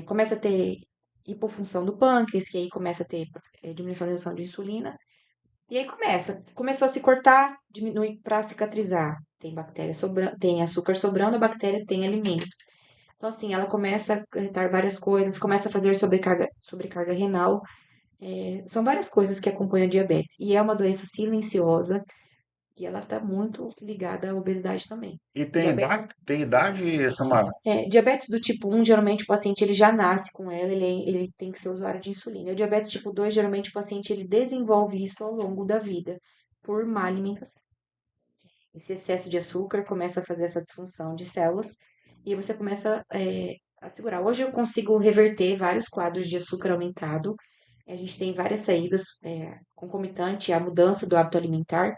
Começa a ter hipofunção do pâncreas, que aí começa a ter diminuição da produção de insulina. E aí começou a se cortar, diminui para cicatrizar. Tem bactéria sobrando, tem açúcar sobrando, a bactéria tem alimento. Então, assim, ela começa a acarretar várias coisas, começa a fazer sobrecarga renal. São várias coisas que acompanham a diabetes. E é uma doença silenciosa e ela está muito ligada à obesidade também. E Diabetes, tem idade, Samara? diabetes do tipo 1, geralmente o paciente ele já nasce com ela, ele tem que ser usuário de insulina. O diabetes tipo 2, geralmente o paciente ele desenvolve isso ao longo da vida por má alimentação. Esse excesso de açúcar começa a fazer essa disfunção de células e você começa a segurar. Hoje eu consigo reverter vários quadros de açúcar aumentado. A gente tem várias saídas concomitante à mudança do hábito alimentar.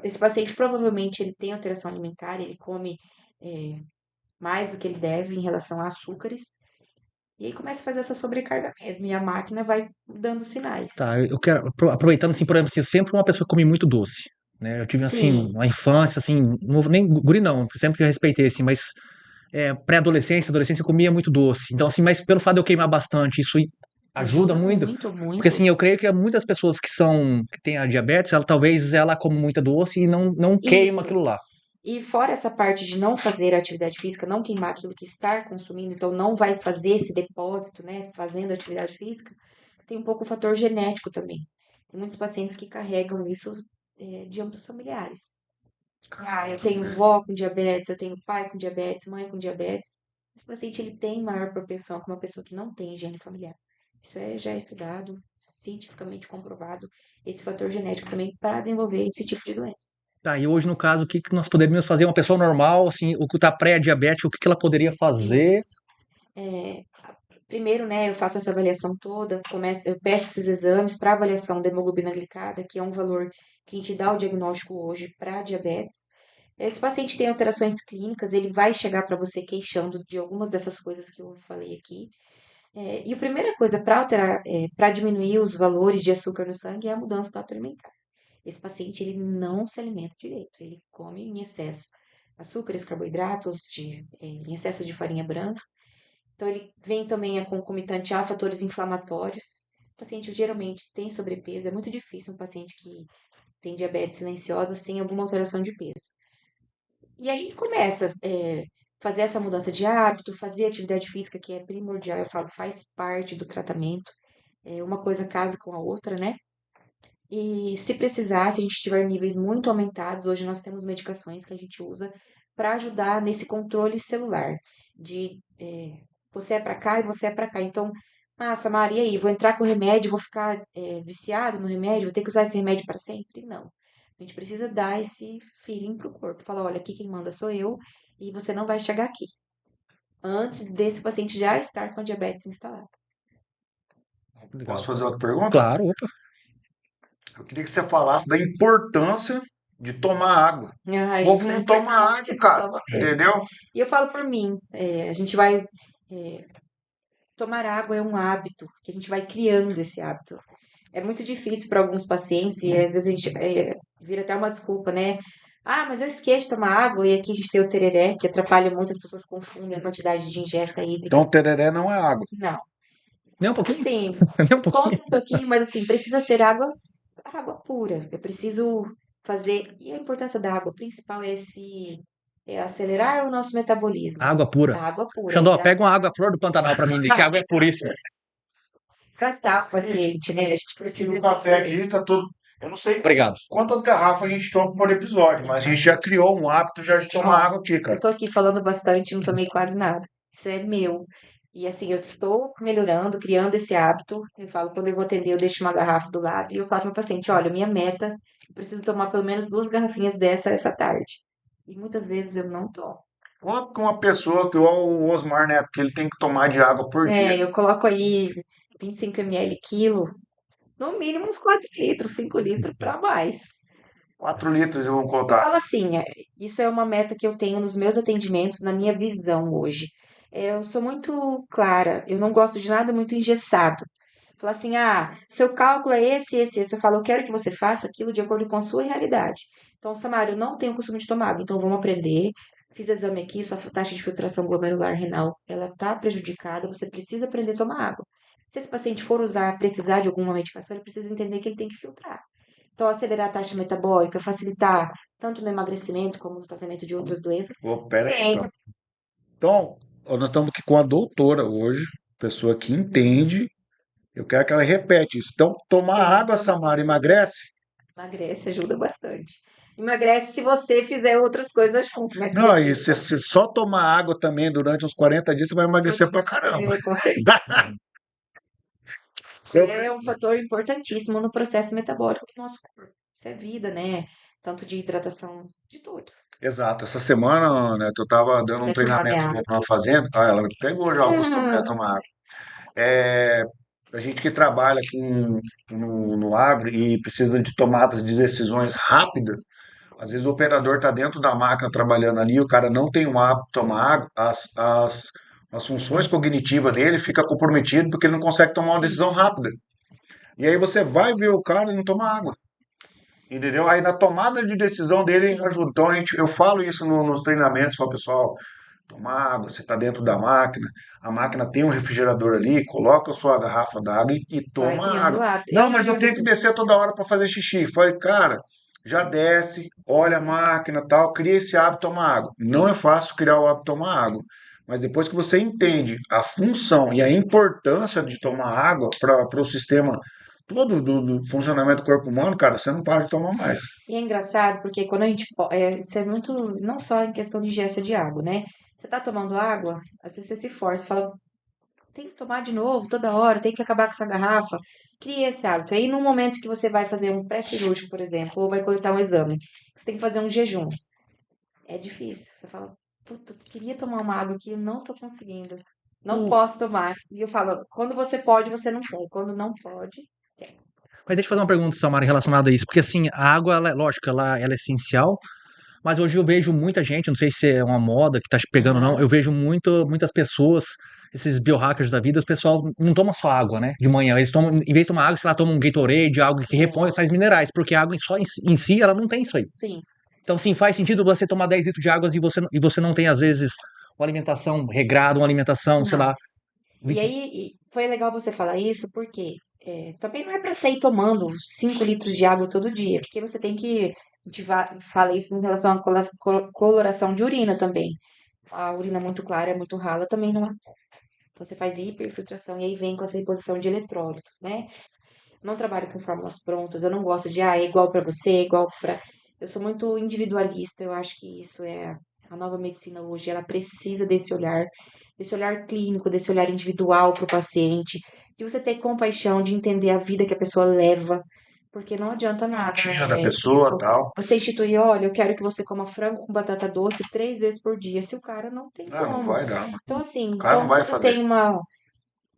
Esse paciente provavelmente ele tem alteração alimentar, ele come é, mais do que ele deve em relação a açúcares. E aí começa a fazer essa sobrecarga mesmo, e a máquina vai dando sinais. Tá, eu quero, aproveitando assim, por exemplo, assim, eu sempre fui uma pessoa que comi muito doce, né? Eu tive, assim, Sim, uma infância, assim, nem guri não, sempre respeitei, assim, mas pré-adolescência, adolescência eu comia muito doce. Então, assim, mas pelo fato de eu queimar bastante, isso ajuda ajuda muito. muito, Porque, muito. assim, eu creio que muitas pessoas que têm a diabetes, talvez ela come muita doce e não queima Isso. aquilo lá. E fora essa parte de não fazer atividade física, não queimar aquilo que está consumindo, então não vai fazer esse depósito, né, fazendo atividade física, tem um pouco o fator genético também. Tem muitos pacientes que carregam isso de âmbitos familiares. Ah, eu tenho vó com diabetes, eu tenho pai com diabetes, mãe com diabetes. Esse paciente ele tem maior propensão que uma pessoa que não tem higiene familiar. Isso já é estudado, cientificamente comprovado, esse fator genético também para desenvolver esse tipo de doença. Tá, e hoje, no caso, o que que nós poderíamos fazer? Uma pessoa normal, assim, o que está pré-diabético, o que que ela poderia fazer? Isso. É, primeiro, né, eu faço essa avaliação toda, eu peço esses exames para avaliação da hemoglobina glicada, que é um valor que a gente dá o diagnóstico hoje para diabetes. Esse paciente tem alterações clínicas, ele vai chegar para você queixando de algumas dessas coisas que eu falei aqui. E a primeira coisa para alterar, para diminuir os valores de açúcar no sangue é a mudança do hábito alimentar. Esse paciente ele não se alimenta direito, ele come em excesso açúcares, carboidratos, em excesso de farinha branca. Então, ele vem também a concomitante a fatores inflamatórios. O paciente geralmente tem sobrepeso, é muito difícil um paciente que tem diabetes silenciosa sem alguma alteração de peso. E aí começa fazer essa mudança de hábito, fazer atividade física, que é primordial, eu falo, faz parte do tratamento. Uma coisa casa com a outra, né? E se precisar, se a gente tiver níveis muito aumentados, hoje nós temos medicações que a gente usa para ajudar nesse controle celular, de você é para cá e você é para cá. Então, Samara, e aí? Vou entrar com o remédio, vou ficar viciado no remédio, vou ter que usar esse remédio para sempre? Não. A gente precisa dar esse feeling pro corpo. Falar, olha, aqui quem manda sou eu e você não vai chegar aqui. Antes desse paciente já estar com a diabetes instalada. Posso Legal. fazer outra pergunta? Claro, opa. Eu queria que você falasse da importância de tomar água. O Ah, povo isso é não toma importante, água, não cara. toma mesmo. Entendeu? E eu falo por mim, a gente vai. Tomar água é um hábito, que a gente vai criando esse hábito. É muito difícil para alguns pacientes, e às vezes a gente vira até uma desculpa, né? Ah, mas eu esqueço de tomar água, e aqui a gente tem o tereré, que atrapalha muito, as pessoas confundem a quantidade de ingesta hídrica. Então, tereré não é água. Não. Nem um pouquinho? Assim, Nem um pouquinho. conta um pouquinho, mas assim, precisa ser água pura. Eu preciso fazer. E a importância da água principal é acelerar o nosso metabolismo. Água pura. A água pura, Xandó, pega uma água flor do Pantanal pra mim, que a água é puríssima. tratar o paciente, né? A gente Aqui precisa no café entender. aqui tá tudo. Eu não sei Obrigado. quantas garrafas a gente toma por episódio, mas a gente já criou um hábito já de tomar Ó, água aqui, eu cara. tô aqui falando bastante, não tomei quase nada. Isso é meu. E assim, eu estou melhorando, criando esse hábito. Eu falo, quando eu vou atender, eu deixo uma garrafa do lado e eu falo pro meu paciente, olha, minha meta, eu preciso tomar pelo menos 2 garrafinhas dessa essa tarde. E muitas vezes eu não tomo. Quanto que uma pessoa, que o Osmar Neto, que ele tem que tomar de água por dia? Eu coloco aí 25 ml quilo, no mínimo uns 4 litros, 5 litros para mais. 4 litros eu vou Eu colocar. falo assim, isso é uma meta que eu tenho nos meus atendimentos, na minha visão hoje. Eu sou muito clara, eu não gosto de nada muito engessado. Falar assim, seu cálculo é esse. Eu falo, eu quero que você faça aquilo de acordo com a sua realidade. Então, Samara, eu não tenho costume de tomar água, então vamos aprender. Fiz exame aqui, sua taxa de filtração glomerular renal, ela está prejudicada, você precisa aprender a tomar água. Se esse paciente for precisar de alguma medicação, ele precisa entender que ele tem que filtrar. Então, acelerar a taxa metabólica, facilitar tanto no emagrecimento como no tratamento de outras doenças. Pô, pera aí, Tem. então. Então, Ó, nós estamos aqui com a doutora hoje, pessoa que entende. Eu quero que ela repete isso. Então, tomar água, Samara, emagrece? Emagrece, ajuda bastante. Emagrece se você fizer outras coisas junto, mas Não, e precisa. se você só tomar água também durante uns 40 dias, você vai Só- emagrecer pra caramba. com certeza. Eu- É um fator importantíssimo no processo metabólico do nosso corpo. Isso é vida, né? Tanto de hidratação, de tudo. Exato. Essa semana, né, eu tava Vou dando um até tomar minha treinamento água numa aqui. fazenda. Ah, ela pegou já o costume de tomar água. É, a gente que trabalha no agro e precisa de tomadas de decisões rápidas, às vezes o operador está dentro da máquina trabalhando ali, o cara não tem o hábito de tomar água, as funções cognitivas dele ficam comprometidas porque ele não consegue tomar uma Sim. decisão rápida. E aí você vai ver o cara e não toma água. Entendeu? Aí na tomada de decisão dele Sim. ajuda. Então eu falo isso nos treinamentos, falo, pessoal, toma água, você está dentro da máquina, a máquina tem um refrigerador ali, coloca a sua garrafa d'água e Vai toma criando água. hábito. Não, Eu mas me eu tenho que habituo. descer toda hora para fazer xixi. Falei, cara, já desce, olha a máquina, tal, cria esse hábito de tomar água. Não é fácil criar o hábito de tomar água, mas depois que você entende a função e a Sim. importância de tomar água para o sistema todo do funcionamento do corpo humano, cara, você não para de tomar mais. E é engraçado porque quando a gente. Isso é muito. Não só em questão de ingesta de água, né? Você tá tomando água, às vezes você se força, fala, tem que tomar de novo toda hora, tem que acabar com essa garrafa. Cria esse hábito. Aí, no momento que você vai fazer um pré-cirúrgico, por exemplo, ou vai coletar um exame, você tem que fazer um jejum. É difícil. Você fala, puta, queria tomar uma água aqui, eu não tô conseguindo. Não O- posso tomar. E eu falo, quando você pode, você não quer. Quando não pode, quer. Mas deixa eu fazer uma pergunta, Samara, relacionada a isso, porque assim, a água, lógico, ela é essencial, mas hoje eu vejo muita gente, não sei se é uma moda que tá pegando ou não, Aham. eu vejo muitas pessoas, esses biohackers da vida, o pessoal não toma só água, né, de manhã, eles tomam, em vez de tomar água, sei lá, tomam um Gatorade, algo que É. repõe os sais minerais, porque a água em si, ela não tem isso aí. Sim. Então, sim, faz sentido você tomar 10 litros de água e você não tem, às vezes, uma alimentação regrada, uma alimentação, sei Não. lá. E aí, foi legal você falar isso, porque também não é para sair tomando 5 litros de água todo dia, porque você tem que. A gente fala isso em relação à coloração de urina também. A urina muito clara, é muito rala, também não é. Então você faz hiperfiltração e aí vem com essa reposição de eletrólitos, né? Não trabalho com fórmulas prontas, eu não gosto de, é igual para você, é igual para. Eu sou muito individualista, eu acho que isso é a nova medicina hoje, ela precisa desse olhar clínico, desse olhar individual para o paciente, de você ter compaixão, de entender a vida que a pessoa leva, porque não adianta nada, Rotina da né? pessoa, Isso. tal. Você instituir, olha, eu quero que você coma frango com batata doce 3 vezes por dia, se o cara não tem Ah, não como. vai dar, mano. Então, assim, O cara não vai tudo fazer. tem uma.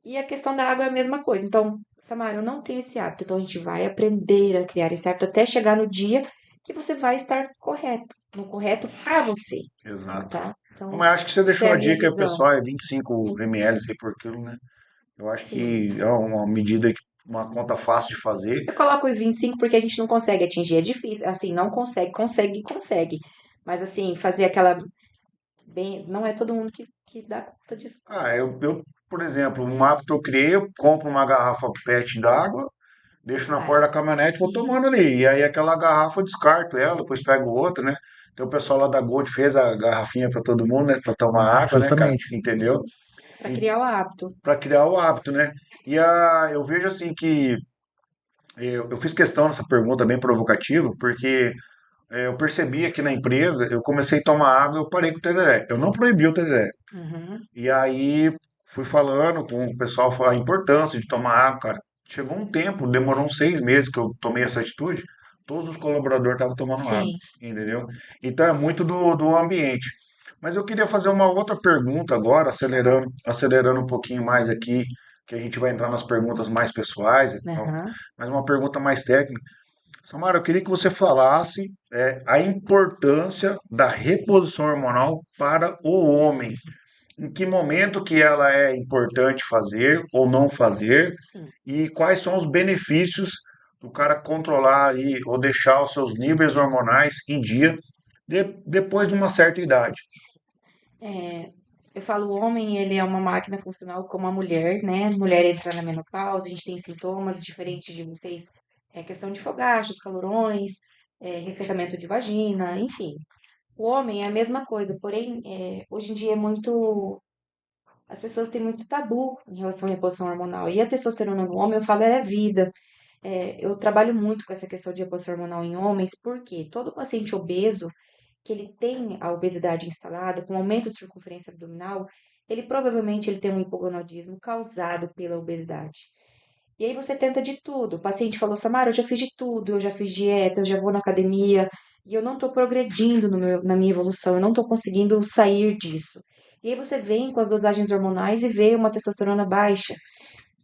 E a questão da água é a mesma coisa. Então, Samara, eu não tenho esse hábito. Então, a gente vai aprender a criar esse hábito até chegar no dia que você vai estar correto. No correto para você, Exato. tá? Então, Mas acho que você essa é deixou a a minha dica aí, visão. pessoal, é 25 ml aí por quilo, né? Eu acho Sim. que é uma medida, uma conta fácil de fazer. Eu coloco em 25 porque a gente não consegue atingir. É difícil. Assim, não consegue, consegue, consegue. Mas, assim, fazer aquela bem. Não é todo mundo que dá conta disso. Ah, por exemplo, um hábito que eu criei, eu compro uma garrafa PET d'água, deixo na Vai. porta da caminhonete e vou tomando Isso. ali. E aí aquela garrafa eu descarto ela, depois pego outra, né? Tem o pessoal lá da Gold fez a garrafinha para todo mundo, né? Para tomar água, né, cara? Justamente. Entendeu? Para criar o hábito. Para criar o hábito, né? Eu vejo assim que eu fiz questão dessa pergunta bem provocativa, porque eu percebi aqui na empresa, eu comecei a tomar água e eu parei com o tereré. Eu não proibi o tereré. Uhum. E aí fui falando com o pessoal, falar a importância de tomar água, cara. Chegou um tempo, demorou uns 6 meses que eu tomei essa atitude, todos os colaboradores estavam tomando água, Sim. entendeu? Então é muito do ambiente. Mas eu queria fazer uma outra pergunta agora, acelerando um pouquinho mais aqui, que a gente vai entrar nas perguntas mais pessoais, então, Aham. mas uma pergunta mais técnica. Samara, eu queria que você falasse a importância da reposição hormonal para o homem. Em que momento que ela é importante fazer ou não fazer Sim. e quais são os benefícios do cara controlar aí ou deixar os seus níveis hormonais em dia depois de uma certa idade. É, eu falo, o homem, ele é uma máquina funcional como a mulher, né? Mulher entra na menopausa, a gente tem sintomas diferentes de vocês, questão de fogachos, calorões, ressecamento de vagina, enfim. O homem é a mesma coisa, porém, hoje em dia é muito. as pessoas têm muito tabu em relação à reposição hormonal. E a testosterona no homem, eu falo, ela é vida. Eu trabalho muito com essa questão de reposição hormonal em homens, porque todo paciente obeso que ele tem a obesidade instalada, com aumento de circunferência abdominal, ele provavelmente ele tem um hipogonadismo causado pela obesidade. E aí você tenta de tudo. O paciente falou, Samara, eu já fiz de tudo, eu já fiz dieta, eu já vou na academia, e eu não estou progredindo na minha evolução, eu não estou conseguindo sair disso. E aí você vem com as dosagens hormonais e vê uma testosterona baixa.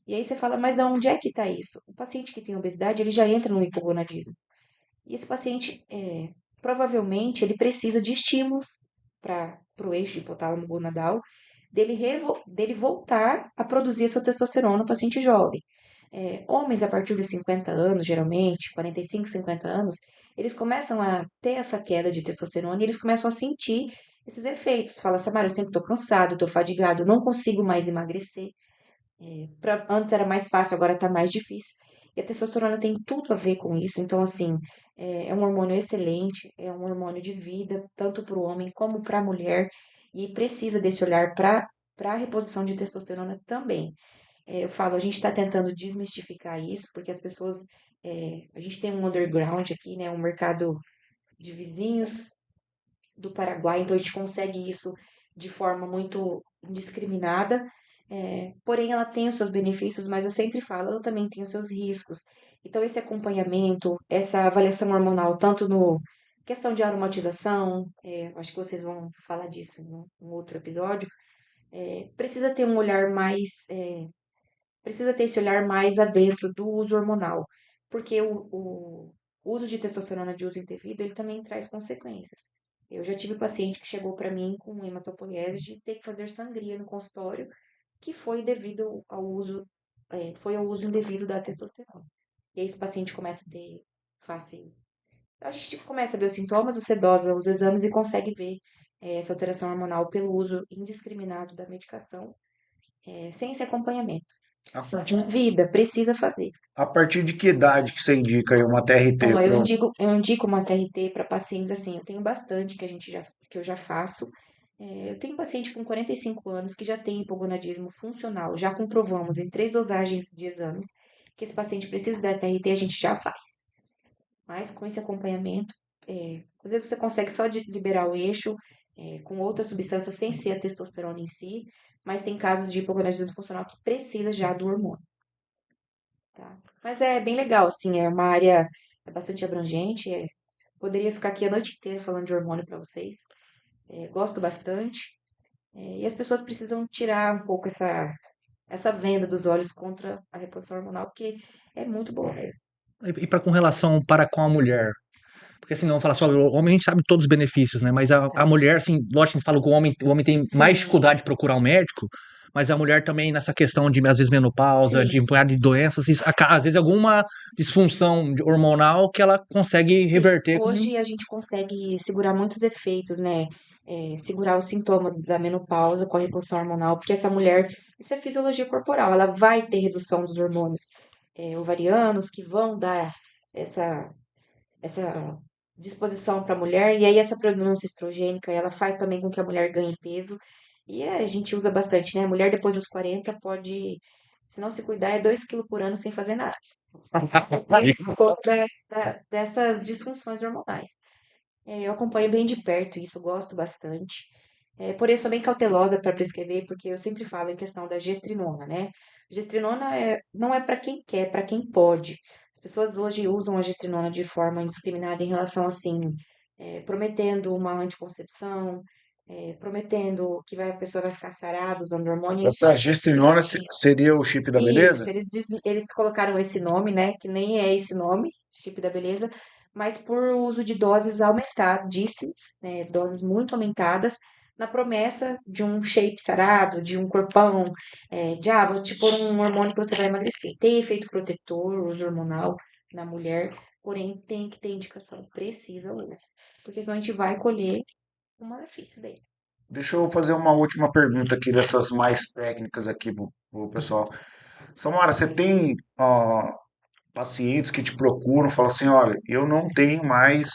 E aí você fala, mas de onde é que está isso? O paciente que tem obesidade, ele já entra no hipogonadismo. E esse paciente, provavelmente, ele precisa de estímulos para o eixo hipotálamo gonadal, dele voltar a produzir essa testosterona no paciente jovem. Homens a partir dos 50 anos, geralmente, 45, 50 anos, eles começam a ter essa queda de testosterona e eles começam a sentir esses efeitos. Fala, Samara, eu sempre estou cansado, estou fadigado, não consigo mais emagrecer. Antes era mais fácil, agora tá mais difícil. E a testosterona tem tudo a ver com isso. Então, assim, é um hormônio excelente, é um hormônio de vida, tanto para o homem como para a mulher. E precisa desse olhar para a reposição de testosterona também. Eu falo, a gente está tentando desmistificar isso, porque as pessoas. A gente tem um underground aqui, né? Um mercado de vizinhos do Paraguai, então a gente consegue isso de forma muito indiscriminada. Porém, ela tem os seus benefícios, mas eu sempre falo, ela também tem os seus riscos. Então, esse acompanhamento, essa avaliação hormonal, tanto no questão de aromatização, acho que vocês vão falar disso num outro episódio, precisa ter um olhar mais, precisa ter esse olhar mais adentro do uso hormonal, porque o uso de testosterona de uso indevido, ele também traz consequências. Eu já tive paciente que chegou para mim com hematopoiese de ter que fazer sangria no consultório, que foi devido ao uso, foi ao uso indevido da testosterona. E aí esse paciente começa a ter face. A gente começa a ver os sintomas, você dosa os exames e consegue ver essa alteração hormonal pelo uso indiscriminado da medicação, sem esse acompanhamento. A De vida, precisa fazer. a partir de que idade que você indica aí uma TRT Ó, para eu indico uma TRT para pacientes assim, eu tenho bastante que eu já faço. Eu tenho paciente com 45 anos que já tem hipogonadismo funcional, já comprovamos em 3 dosagens de exames que esse paciente precisa da TRT, a gente já faz. Mas com esse acompanhamento, às vezes você consegue só liberar o eixo com outra substância sem ser a testosterona em si, mas tem casos de hipogonadismo funcional que precisa já do hormônio. Tá? Mas é bem legal, assim, é uma área bastante abrangente. Poderia ficar aqui a noite inteira falando de hormônio para vocês. Gosto bastante. E as pessoas precisam tirar um pouco essa venda dos olhos contra a reposição hormonal, porque é muito bom mesmo. E para com relação para com a mulher? Porque assim, não vamos falar só, o homem a gente sabe todos os benefícios, né? Mas a mulher, assim, lógico que a gente fala que o homem tem mais Sim, dificuldade de procurar um médico, mas a mulher também nessa questão de, às vezes, menopausa, de sim, um punhado de doenças, às vezes alguma disfunção hormonal que ela consegue sim. reverter com. Hoje a gente consegue segurar muitos efeitos, né? Segurar os sintomas da menopausa com a reposição hormonal, porque essa mulher, isso é fisiologia corporal, ela vai ter redução dos hormônios ovarianos que vão dar essa essa disposição para a mulher, e aí essa predominância estrogênica, ela faz também com que a mulher ganhe peso, e a gente usa bastante, né? A mulher depois dos 40 pode, se não se cuidar, é 2 quilos por ano sem fazer nada. Por conta dessas disfunções hormonais. Eu acompanho bem de perto isso, eu gosto bastante. Porém, eu sou bem cautelosa para prescrever, porque eu sempre falo em questão da gestrinona, né? Gestrinona não é para quem quer, é para quem pode. As pessoas hoje usam a gestrinona de forma indiscriminada em relação, assim, prometendo uma anticoncepção, prometendo que a pessoa vai ficar sarada usando hormônio, e essa esses gestrinona garotinhos. seria o chip da beleza? Isso, eles colocaram esse nome, né? Que nem é esse nome, chip da beleza, mas por uso de doses aumentadíssimas, né? Doses muito aumentadas, na promessa de um shape sarado, de um corpão, vou te pôr um hormônio que você vai emagrecer. Tem efeito protetor, uso hormonal na mulher, porém tem que ter indicação, precisa usar, porque senão a gente vai colher o malefício dele. Deixa eu fazer uma última pergunta aqui dessas mais técnicas aqui pro pessoal. Samara, você tem pacientes que te procuram, falam assim, olha, eu não tenho mais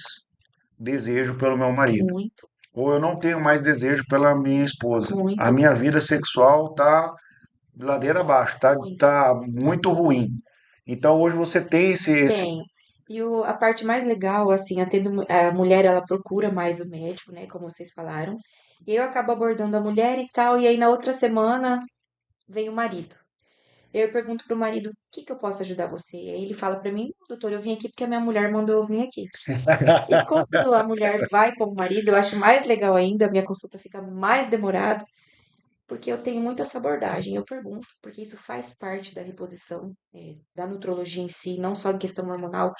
desejo pelo meu marido. Muito. ou eu não tenho mais desejo pela minha esposa. A Muito, minha vida sexual tá ladeira abaixo, muito. tá muito ruim. Então hoje você tem esse... Tem. E a parte mais legal, assim, a mulher, ela procura mais o médico, né, como vocês falaram. E eu acabo abordando a mulher e tal, e aí na outra semana vem o marido. Eu pergunto pro marido, o que que eu posso ajudar você? E aí ele fala pra mim, doutor, eu vim aqui porque a minha mulher mandou eu vir aqui. E quando a mulher vai com o marido, eu acho mais legal ainda, a minha consulta fica mais demorada, porque eu tenho muito essa abordagem. Eu pergunto, porque isso faz parte da reposição, da nutrologia em si, não só em questão hormonal,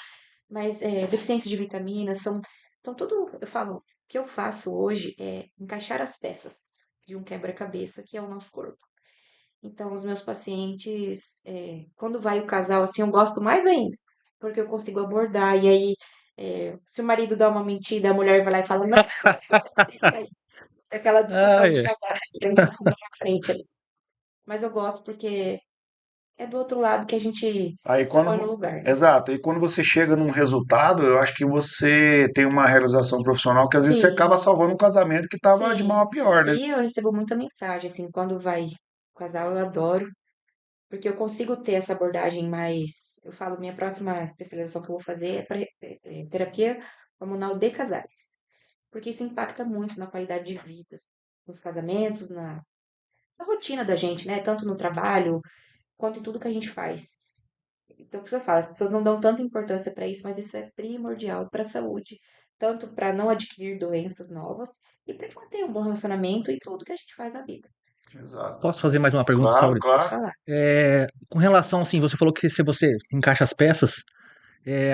mas deficiência de vitaminas são. Então, tudo. Eu falo, o que eu faço hoje é encaixar as peças de um quebra-cabeça, que é o nosso corpo. Então, os meus pacientes, quando vai o casal assim, eu gosto mais ainda, porque eu consigo abordar. E aí, se o marido dá uma mentira, a mulher vai lá e fala, não, aquela discussão de Ai, casal frente na minha frente ali. Mas eu gosto porque é do outro lado que a gente Aí se quando, põe no lugar, né? exato, aí quando você chega num resultado, eu acho que você tem uma realização profissional que às vezes você acaba Sim, salvando um casamento que estava de mal sim. a pior, né? E eu recebo muita mensagem, assim, quando vai o casal, eu adoro, porque eu consigo ter essa abordagem mais. Eu falo, minha próxima especialização que eu vou fazer é para terapia hormonal de casais, porque isso impacta muito na qualidade de vida, nos casamentos, na rotina da gente, né? Tanto no trabalho quanto em tudo que a gente faz. Então, por isso eu falo, as pessoas não dão tanta importância para isso, mas isso é primordial para a saúde, tanto para não adquirir doenças novas e para manter um bom relacionamento e tudo que a gente faz na vida. Exato. posso fazer mais uma pergunta, Claro, Sauri? Pode claro. falar. Com relação, assim, você falou que se você encaixa as peças,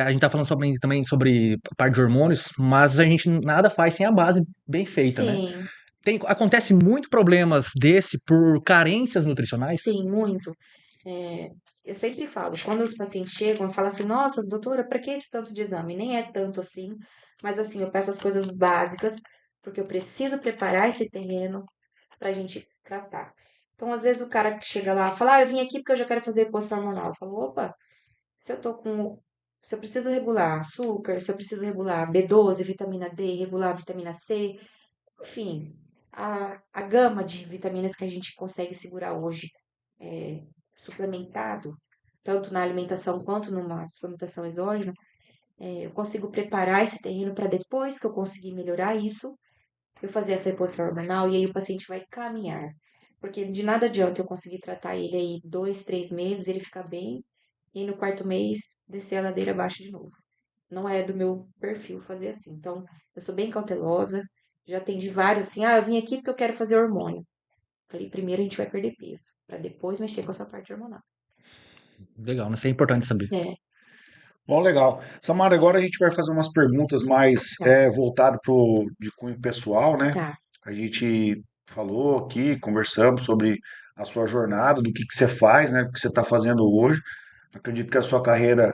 a gente tá falando também sobre a parte de hormônios, mas a gente nada faz sem a base bem feita, né? Sim, Acontece muito problemas desse por carências nutricionais? sim, muito. É, eu sempre falo, quando os pacientes chegam, eu falo assim, nossa, doutora, para que esse tanto de exame? Nem é tanto assim, mas assim, eu peço as coisas básicas, porque eu preciso preparar esse terreno para a gente tratar. Então, às vezes o cara que chega lá fala, eu vim aqui porque eu já quero fazer reposição hormonal. Eu falo, opa, se eu tô com. Se eu preciso regular açúcar, se eu preciso regular B12, vitamina D, regular vitamina C, enfim, a gama de vitaminas que a gente consegue segurar hoje suplementado, tanto na alimentação quanto numa suplementação exógena, eu consigo preparar esse terreno para depois que eu conseguir melhorar isso, eu fazer essa reposição hormonal e aí o paciente vai caminhar. Porque de nada adianta eu conseguir tratar ele aí 2, 3 meses, ele ficar bem, e no quarto mês descer a ladeira abaixo de novo. Não é do meu perfil fazer assim. Então, eu sou bem cautelosa. Já atendi vários assim, eu vim aqui porque eu quero fazer hormônio. Falei, primeiro a gente vai perder peso, para depois mexer com a sua parte hormonal. Legal, né? Isso é importante saber. É, Bom, legal. Samara, agora a gente vai fazer umas perguntas mais tá, voltado pro de cunho pessoal, né? tá. A gente falou aqui, conversamos sobre a sua jornada, do que você faz, né? O que você está fazendo hoje. Acredito que a sua carreira,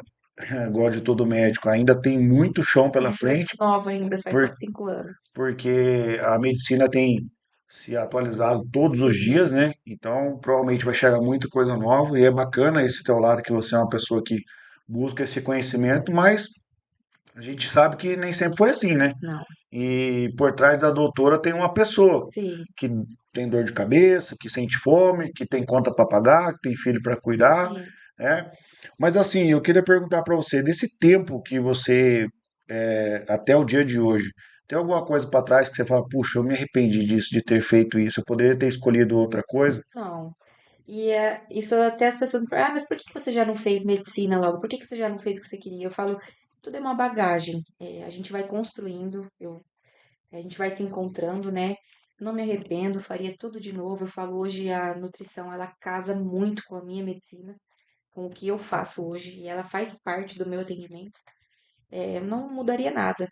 igual de todo médico, ainda tem muito chão pela Muito, muito frente, nova ainda, faz só por- 5 anos. porque a medicina tem se atualizado todos os Sim, dias, né? Então, provavelmente vai chegar muita coisa nova e é bacana esse teu lado que você é uma pessoa que busca esse conhecimento, mas a gente sabe que nem sempre foi assim, né? não. E por trás da doutora tem uma pessoa Sim, que tem dor de cabeça, que sente fome, que tem conta para pagar, que tem filho para cuidar, sim. né? Mas assim, eu queria perguntar para você, desse tempo que você até o dia de hoje, tem alguma coisa para trás que você fala, puxa, eu me arrependi disso, de ter feito isso, eu poderia ter escolhido outra coisa? Não. E isso até as pessoas me falam, mas por que que você já não fez medicina logo? Por que que você já não fez o que você queria? Eu falo, tudo é uma bagagem. A gente vai construindo, a gente vai se encontrando, né? Não me arrependo, faria tudo de novo. Eu falo, hoje a nutrição, ela casa muito com a minha medicina, com o que eu faço hoje, e ela faz parte do meu atendimento. Eu não mudaria nada,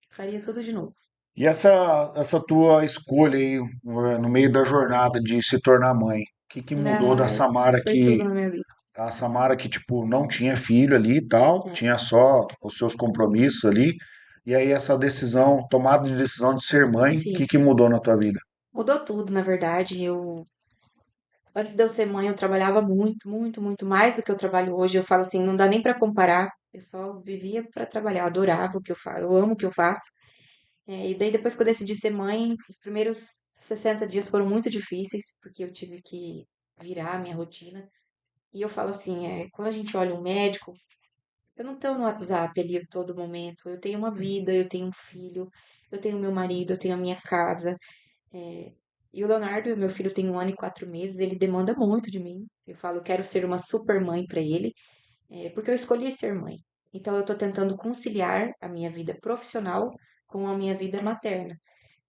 faria tudo de novo. E essa tua escolha aí, no meio da jornada de se tornar mãe, o que que mudou da Ah, Samara foi tudo na minha vida. tipo, não tinha filho ali e tal, É, tinha só os seus compromissos ali, e aí essa decisão, tomada de decisão de ser mãe, o sim, que que mudou na tua vida? mudou tudo, na verdade. Antes de eu ser mãe, eu trabalhava muito, muito, muito mais do que eu trabalho hoje. Eu falo assim, não dá nem para comparar. Eu só vivia para trabalhar, eu adorava o que eu faço, eu amo o que eu faço. E daí, depois que eu decidi ser mãe, os primeiros 60 dias foram muito difíceis, porque eu tive que virar a minha rotina. E eu falo assim, quando a gente olha um médico, eu não estou no WhatsApp ali a todo momento. Eu tenho uma vida, eu tenho um filho, eu tenho meu marido, eu tenho a minha casa. é, E o Leonardo, meu filho, tem 1 ano e 4 meses, ele demanda muito de mim. Eu falo, eu quero ser uma super mãe para ele, porque eu escolhi ser mãe. Então, eu estou tentando conciliar a minha vida profissional com a minha vida materna.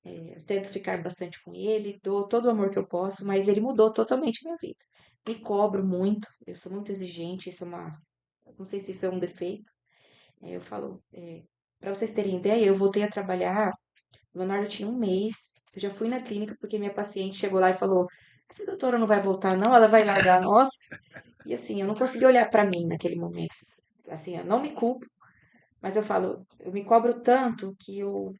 Eu tento ficar bastante com ele, dou todo o amor que eu posso, mas ele mudou totalmente a minha vida. Me cobro muito, eu sou muito exigente, isso é uma. Não sei se isso é um defeito. Eu falo, para vocês terem ideia, eu voltei a trabalhar. O Leonardo tinha 1 mês. Eu já fui na clínica porque minha paciente chegou lá e falou: essa doutora não vai voltar, não, ela vai largar nós. E assim, eu não consegui olhar para mim naquele momento. Assim, eu não me culpo, mas eu falo, eu me cobro tanto que eu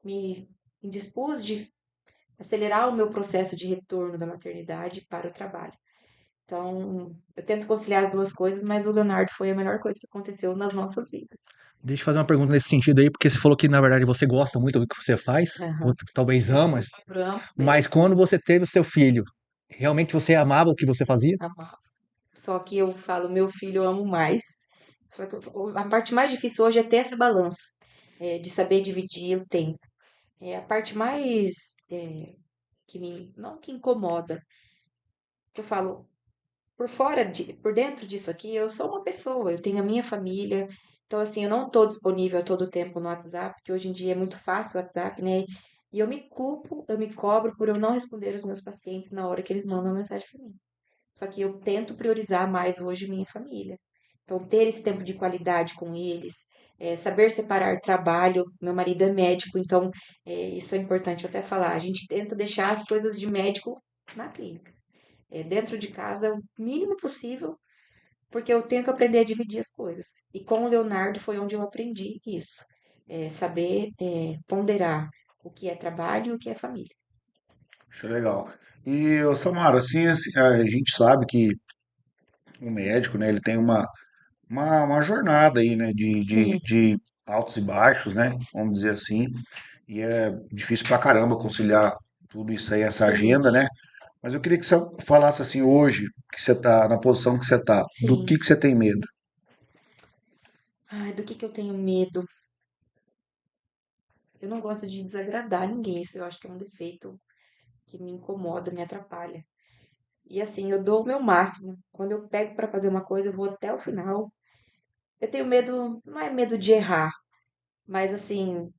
me indispus de acelerar o meu processo de retorno da maternidade para o trabalho. Então, eu tento conciliar as duas coisas, mas o Leonardo foi a melhor coisa que aconteceu nas nossas vidas. Deixa eu fazer uma pergunta nesse sentido aí, porque você falou que na verdade você gosta muito do que você faz, ou Aham. talvez ama, Amo mas mesmo. quando você teve o seu filho, realmente você amava o que você fazia? Amava. Só que eu falo, meu filho eu amo mais. Só que a parte mais difícil hoje é ter essa balança, de saber dividir o tempo. A parte mais não que incomoda, que eu falo, por dentro disso aqui, eu sou uma pessoa, eu tenho a minha família. Então, assim, eu não estou disponível a todo tempo no WhatsApp, que hoje em dia é muito fácil o WhatsApp, né? E eu me culpo, eu me cobro por eu não responder os meus pacientes na hora que eles mandam mensagem para mim. Só que eu tento priorizar mais hoje minha família. Então, ter esse tempo de qualidade com eles, saber separar trabalho. Meu marido é médico, então isso é importante eu até falar. A gente tenta deixar as coisas de médico na clínica. Dentro de casa, o mínimo possível, porque eu tenho que aprender a dividir as coisas. E com o Leonardo foi onde eu aprendi isso. Saber ponderar o que é trabalho e o que é família. Isso é legal. E, ô, Samara, assim, a gente sabe que o médico, né, ele tem uma jornada aí, né, Sim, de altos e baixos, né, vamos dizer assim, e é difícil pra caramba conciliar tudo isso aí, essa sim, agenda, né? Mas eu queria que você falasse assim, hoje, que você tá, na posição que você tá, do sim. que você tem medo? Ai, do que eu tenho medo? Eu não gosto de desagradar ninguém, isso eu acho que é um defeito que me incomoda, me atrapalha. E assim, eu dou o meu máximo. Quando eu pego para fazer uma coisa, eu vou até o final. Eu tenho medo, não é medo de errar, mas assim,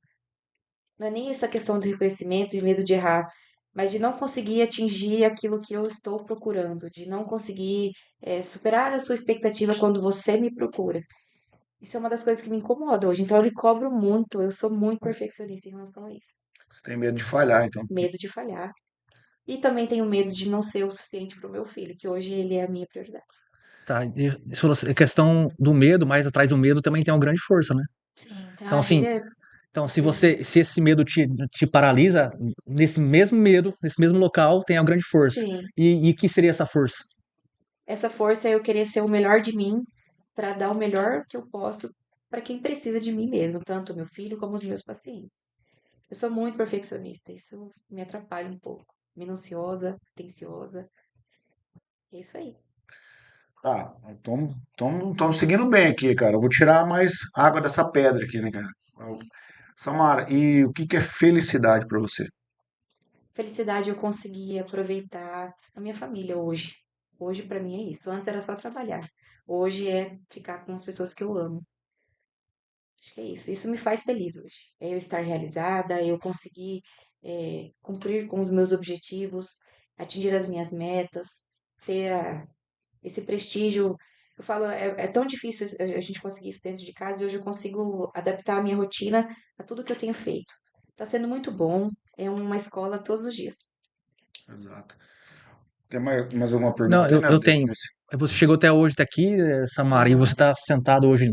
não é nem essa questão do reconhecimento e medo de errar, mas de não conseguir atingir aquilo que eu estou procurando, de não conseguir superar a sua expectativa quando você me procura. Isso é uma das coisas que me incomoda hoje. Então eu me cobro muito, eu sou muito perfeccionista em relação a isso. Você tem medo de falhar, então. Medo de falhar. E também tenho medo de não ser o suficiente para o meu filho, que hoje ele é a minha prioridade. Tá, e você falou assim, a questão do medo, mas atrás do medo também tem uma grande força, né? Sim, Então, ah, ele assim, é então, perfeito. se esse medo te paralisa, nesse mesmo medo, nesse mesmo local, tem a grande força. Sim, E que seria essa força? essa força é eu querer ser o melhor de mim para dar o melhor que eu posso para quem precisa de mim mesmo, tanto o meu filho como os meus pacientes. Eu sou muito perfeccionista, isso me atrapalha um pouco. Minuciosa, atenciosa, é isso aí. Tá, estamos seguindo bem aqui, cara. Eu vou tirar mais água dessa pedra aqui, né, cara? Samara, e o que que é felicidade pra você? Felicidade eu consegui aproveitar a minha família hoje. Hoje para mim é isso. Antes era só trabalhar. Hoje é ficar com as pessoas que eu amo. Acho que é isso. Isso me faz feliz hoje. É eu estar realizada, eu conseguir cumprir com os meus objetivos, atingir as minhas metas, ter esse prestígio. Eu falo, é tão difícil a gente conseguir isso dentro de casa e hoje eu consigo adaptar a minha rotina a tudo que eu tenho feito. Tá sendo muito bom. É uma escola todos os dias. Exato. Tem mais alguma Não, pergunta aí, né? eu tenho. Você chegou até hoje até aqui, Samara, e você Aham. está sentado hoje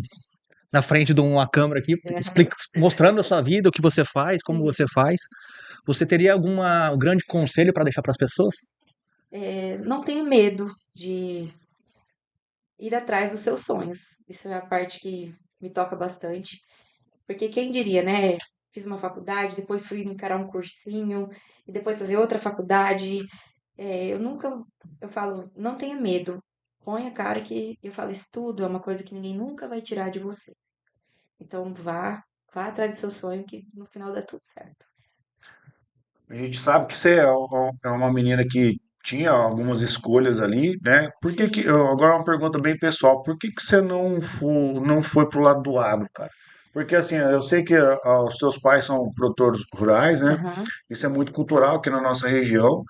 na frente de uma câmera aqui, Aham. mostrando a sua vida, o que você faz, como Sim. você faz. Você teria alguma um grande conselho para deixar para as pessoas? Não tenho medo de ir atrás dos seus sonhos. Isso é a parte que me toca bastante. Porque quem diria, né? fiz uma faculdade, depois fui encarar um cursinho, e depois fazer outra faculdade. Eu nunca, eu falo, não tenha medo. Põe a cara que eu falo, estudo é uma coisa que ninguém nunca vai tirar de você. Então vá atrás do seu sonho que no final dá tudo certo. A gente sabe que você é uma menina que tinha algumas escolhas ali, né? Por que que, Sim, agora uma pergunta bem pessoal, por que que você não foi pro lado do agro, cara? Porque assim, eu sei que os seus pais são produtores rurais, né? aham, Isso é muito cultural aqui na nossa região.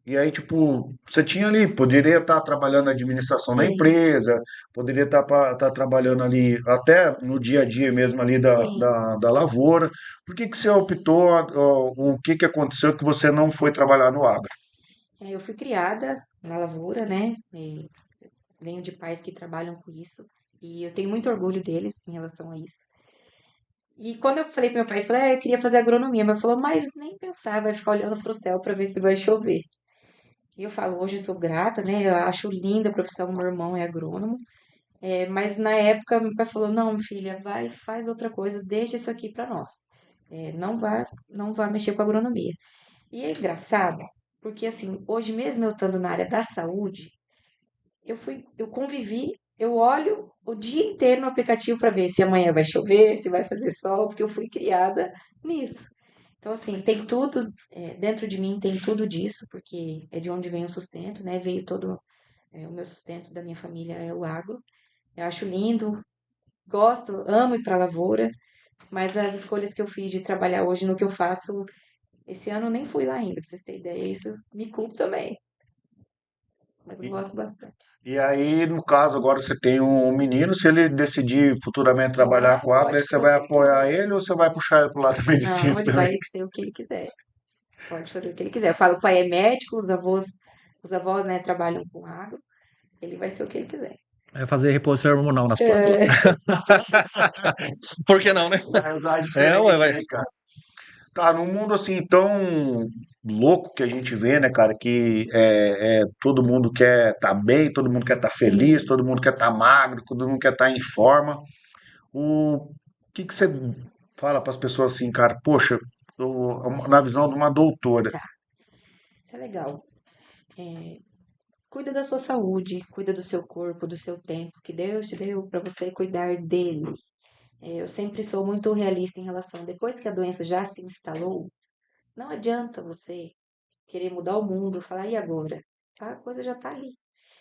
E aí, tipo, você tinha ali, poderia estar trabalhando na administração da sim, empresa, poderia estar trabalhando ali até no dia a dia mesmo ali sim. da lavoura. Por que que você optou, ó, o que que aconteceu que você não foi trabalhar no agro? Eu fui criada na lavoura, né? Venho de pais que trabalham com isso. E eu tenho muito orgulho deles em relação a isso. E quando eu falei pro meu pai, eu falei, eu queria fazer agronomia. Meu pai falou, mas nem pensar, vai ficar olhando pro céu para ver se vai chover. E eu falo, hoje eu sou grata, né? Eu acho linda a profissão, meu irmão é agrônomo. Mas na época, meu pai falou, não, filha, vai, faz outra coisa, deixa isso aqui para nós. Não vá mexer com agronomia. E é engraçado, porque assim, hoje mesmo eu estando na área da saúde, eu convivi, eu olho o dia inteiro no aplicativo para ver se amanhã vai chover, se vai fazer sol, porque eu fui criada nisso. Então, assim, tem tudo, dentro de mim tem tudo disso, porque é de onde vem o sustento, né? Veio todo, o meu sustento da minha família é o agro. Eu acho lindo, gosto, amo ir para a lavoura, mas as escolhas que eu fiz de trabalhar hoje no que eu faço, esse ano eu nem fui lá ainda, pra vocês terem ideia, isso me culpa também, mas eu E, gosto bastante. e aí, no caso, agora você tem um menino, se ele decidir futuramente trabalhar com agro, Pode aí você ser o vai que ele quiser. apoiar ele ou você vai puxar ele pro lado da medicina Não, ele também? vai ser o que ele quiser. Pode fazer o que ele quiser. Eu falo, o pai é médico, os avós, né, trabalham com agro. Ele vai ser o que ele quiser. É fazer reposição hormonal nas plantas. É, Por que não, né? Vai usar É, ué, diferente, vai. né, cara? Tá, num mundo assim tão louco que a gente vê, né, cara, que todo mundo quer estar bem, todo mundo quer estar feliz, sim, todo mundo quer estar magro, todo mundo quer estar em forma. O que que você fala para as pessoas assim, cara? Poxa, na visão de uma doutora. tá. Isso é legal. É, cuida da sua saúde, cuida do seu corpo, do seu tempo que Deus te deu para você cuidar dele. Eu sempre sou muito realista em relação, depois que a doença já se instalou, não adianta você querer mudar o mundo, falar, e agora? A coisa já está ali.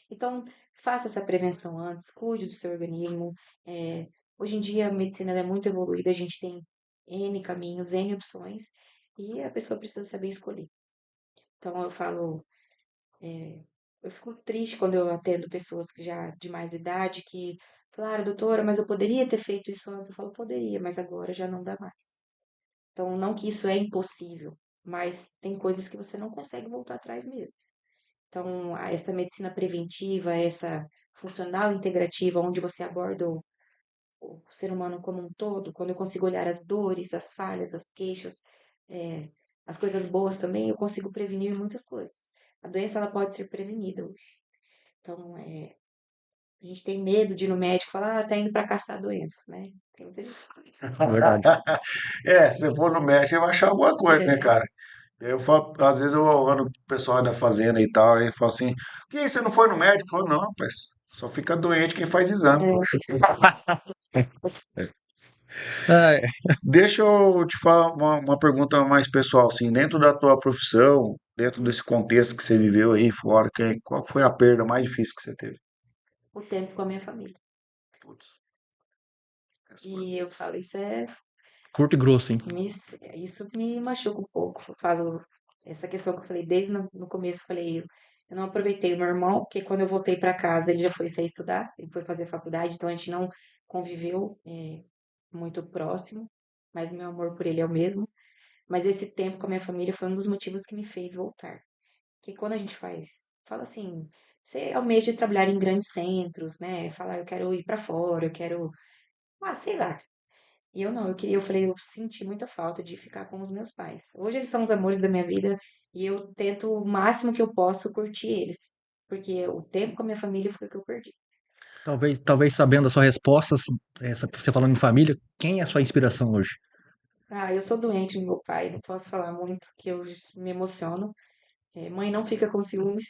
Então, faça essa prevenção antes, cuide do seu organismo. É, hoje em dia a medicina ela é muito evoluída, a gente tem N caminhos, N opções, e a pessoa precisa saber escolher. Então, eu falo, eu fico triste quando eu atendo pessoas que já de mais idade, que, claro, doutora, mas eu poderia ter feito isso antes. Eu falo, poderia, mas agora já não dá mais. Então, não que isso é impossível, mas tem coisas que você não consegue voltar atrás mesmo. Então, essa medicina preventiva, essa funcional integrativa, onde você aborda o ser humano como um todo, quando eu consigo olhar as dores, as falhas, as queixas, é, as coisas boas também, eu consigo prevenir muitas coisas. A doença ela pode ser prevenida hoje. Então, a gente tem medo de ir no médico e falar, tá indo para caçar a doença, né? Tem muita gente. Verdade. Se você for no médico, vai achar alguma coisa, né, É, cara? Eu falo, às vezes eu ando com o pessoal da fazenda e tal, e falo assim, que isso, você não foi no médico? Eu falo, não, rapaz, só fica doente quem faz exame. é, É, Deixa eu te falar uma pergunta mais pessoal, assim, dentro da tua profissão, dentro desse contexto que você viveu aí fora, qual foi a perda mais difícil que você teve? o tempo com a minha família. Putz, essa foi- E eu falo, curto e grosso, hein? me, isso me machuca um pouco. Eu falo, essa questão que eu falei desde no começo, eu falei, eu não aproveitei o meu irmão, porque quando eu voltei para casa, ele já foi sair estudar, ele foi fazer faculdade, então a gente não conviveu muito próximo, mas meu amor por ele é o mesmo. Mas esse tempo com a minha família foi um dos motivos que me fez voltar. Que quando a gente fala assim, você almeja trabalhar em grandes centros, né? Falar, eu quero ir para fora, eu quero, sei lá. E eu não, eu falei, eu senti muita falta de ficar com os meus pais. Hoje eles são os amores da minha vida e eu tento o máximo que eu posso curtir eles, porque o tempo com a minha família foi o que eu perdi. Talvez sabendo a sua resposta, você falando em família, quem é a sua inspiração hoje? Ah, eu sou doente no meu pai, não posso falar muito, que eu me emociono. Mãe não fica com ciúmes.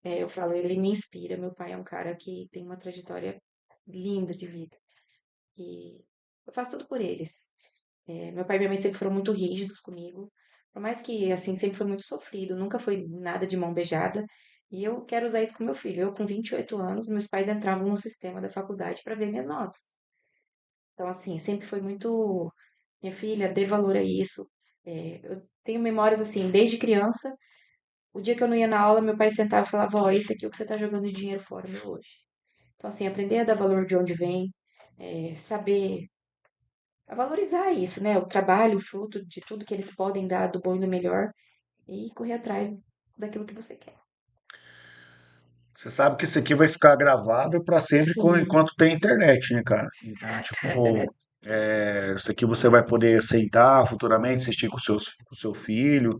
Eu falo, ele me inspira. Meu pai é um cara que tem uma trajetória linda de vida. E eu faço tudo por eles. Meu pai e minha mãe sempre foram muito rígidos comigo. Por mais que, assim, sempre foi muito sofrido, nunca foi nada de mão beijada. E eu quero usar isso com meu filho. Eu, com 28 anos, meus pais entravam no sistema da faculdade para ver minhas notas. Então, assim, sempre foi muito. Minha filha, dê valor a isso. Eu tenho memórias, assim, desde criança. O dia que eu não ia na aula, meu pai sentava e falava: Ó, esse aqui é o que você tá jogando de dinheiro fora, meu, hoje. Então, assim, aprender a dar valor de onde vem, saber a valorizar isso, né? O trabalho, o fruto de tudo que eles podem dar, do bom e do melhor, e correr atrás daquilo que você quer. Você sabe que isso aqui vai ficar gravado para sempre Sim, enquanto tem internet, né, cara? Então, tipo, isso aqui você vai poder aceitar futuramente, assistir com o seu filho,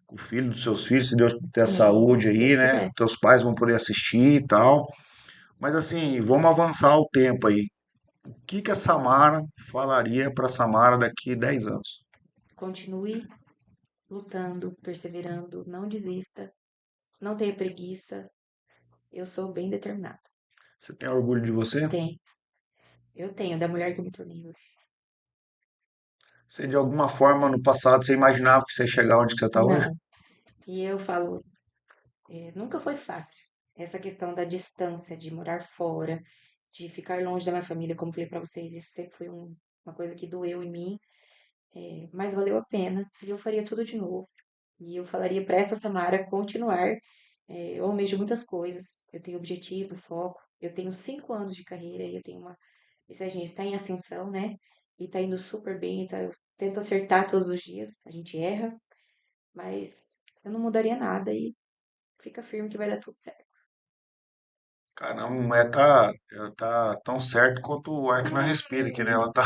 com o filho dos seus filhos, se Deus der sim, saúde se aí, Deus né? quiser. Teus pais vão poder assistir e tal. Mas assim, vamos avançar o tempo aí. O que que a Samara falaria para Samara daqui 10 anos? Continue lutando, perseverando, não desista, não tenha preguiça. Eu sou bem determinada. Você tem orgulho de você? Tenho. Eu tenho, da mulher que eu me tornei hoje. Você, de alguma forma, no passado, você imaginava que você ia chegar onde você está hoje? Não. E eu falo, nunca foi fácil. Essa questão da distância, de morar fora, de ficar longe da minha família, como falei pra vocês, isso sempre foi uma coisa que doeu em mim, mas valeu a pena e eu faria tudo de novo. E eu falaria pra essa Samara continuar. Eu almejo muitas coisas, eu tenho objetivo, foco. Eu tenho 5 anos de carreira e eu tenho uma. Esse a gente está em ascensão, né? E tá indo super bem, tá? Eu tento acertar todos os dias, a gente erra, mas eu não mudaria nada e fica firme que vai dar tudo certo. Cara, a mulher tá tão certo quanto o ar que nós respira aqui, né? Ela tá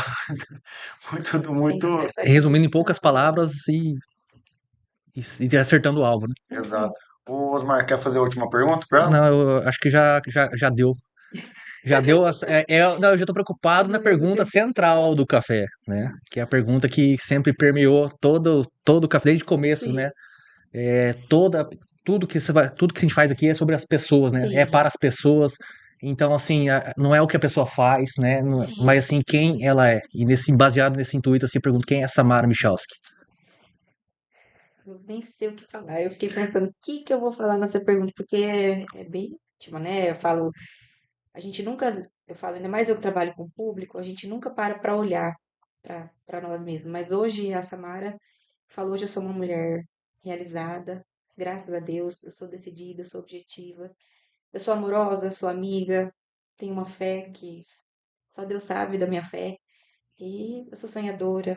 Tem que ter muito, essa Resumindo em poucas acreditação. palavras e acertando o alvo, né? exato. O Osmar, quer fazer a última pergunta para ela? Não, eu acho que já deu. Já deu. Não, eu já tô preocupado na Vamos ver pergunta você. central do café, né? Que é a pergunta que sempre permeou todo o café desde o começo, Sim, né? Tudo que tudo que a gente faz aqui é sobre as pessoas, né? É sim, para as pessoas. Então, assim, não é o que a pessoa faz, né? sim. Mas assim, quem ela é. E baseado nesse intuito, assim, eu pergunto quem é Samara Michalski. Eu nem sei o que falar. Eu fiquei pensando, o que que eu vou falar nessa pergunta? Porque é bem íntima, né? Eu falo, a gente nunca, eu falo, ainda mais eu que trabalho com o público, a gente nunca para olhar para nós mesmos. Mas hoje a Samara falou, hoje eu sou uma mulher realizada, graças a Deus, eu sou decidida, eu sou objetiva, eu sou amorosa, sou amiga, tenho uma fé que só Deus sabe da minha fé. E eu sou sonhadora,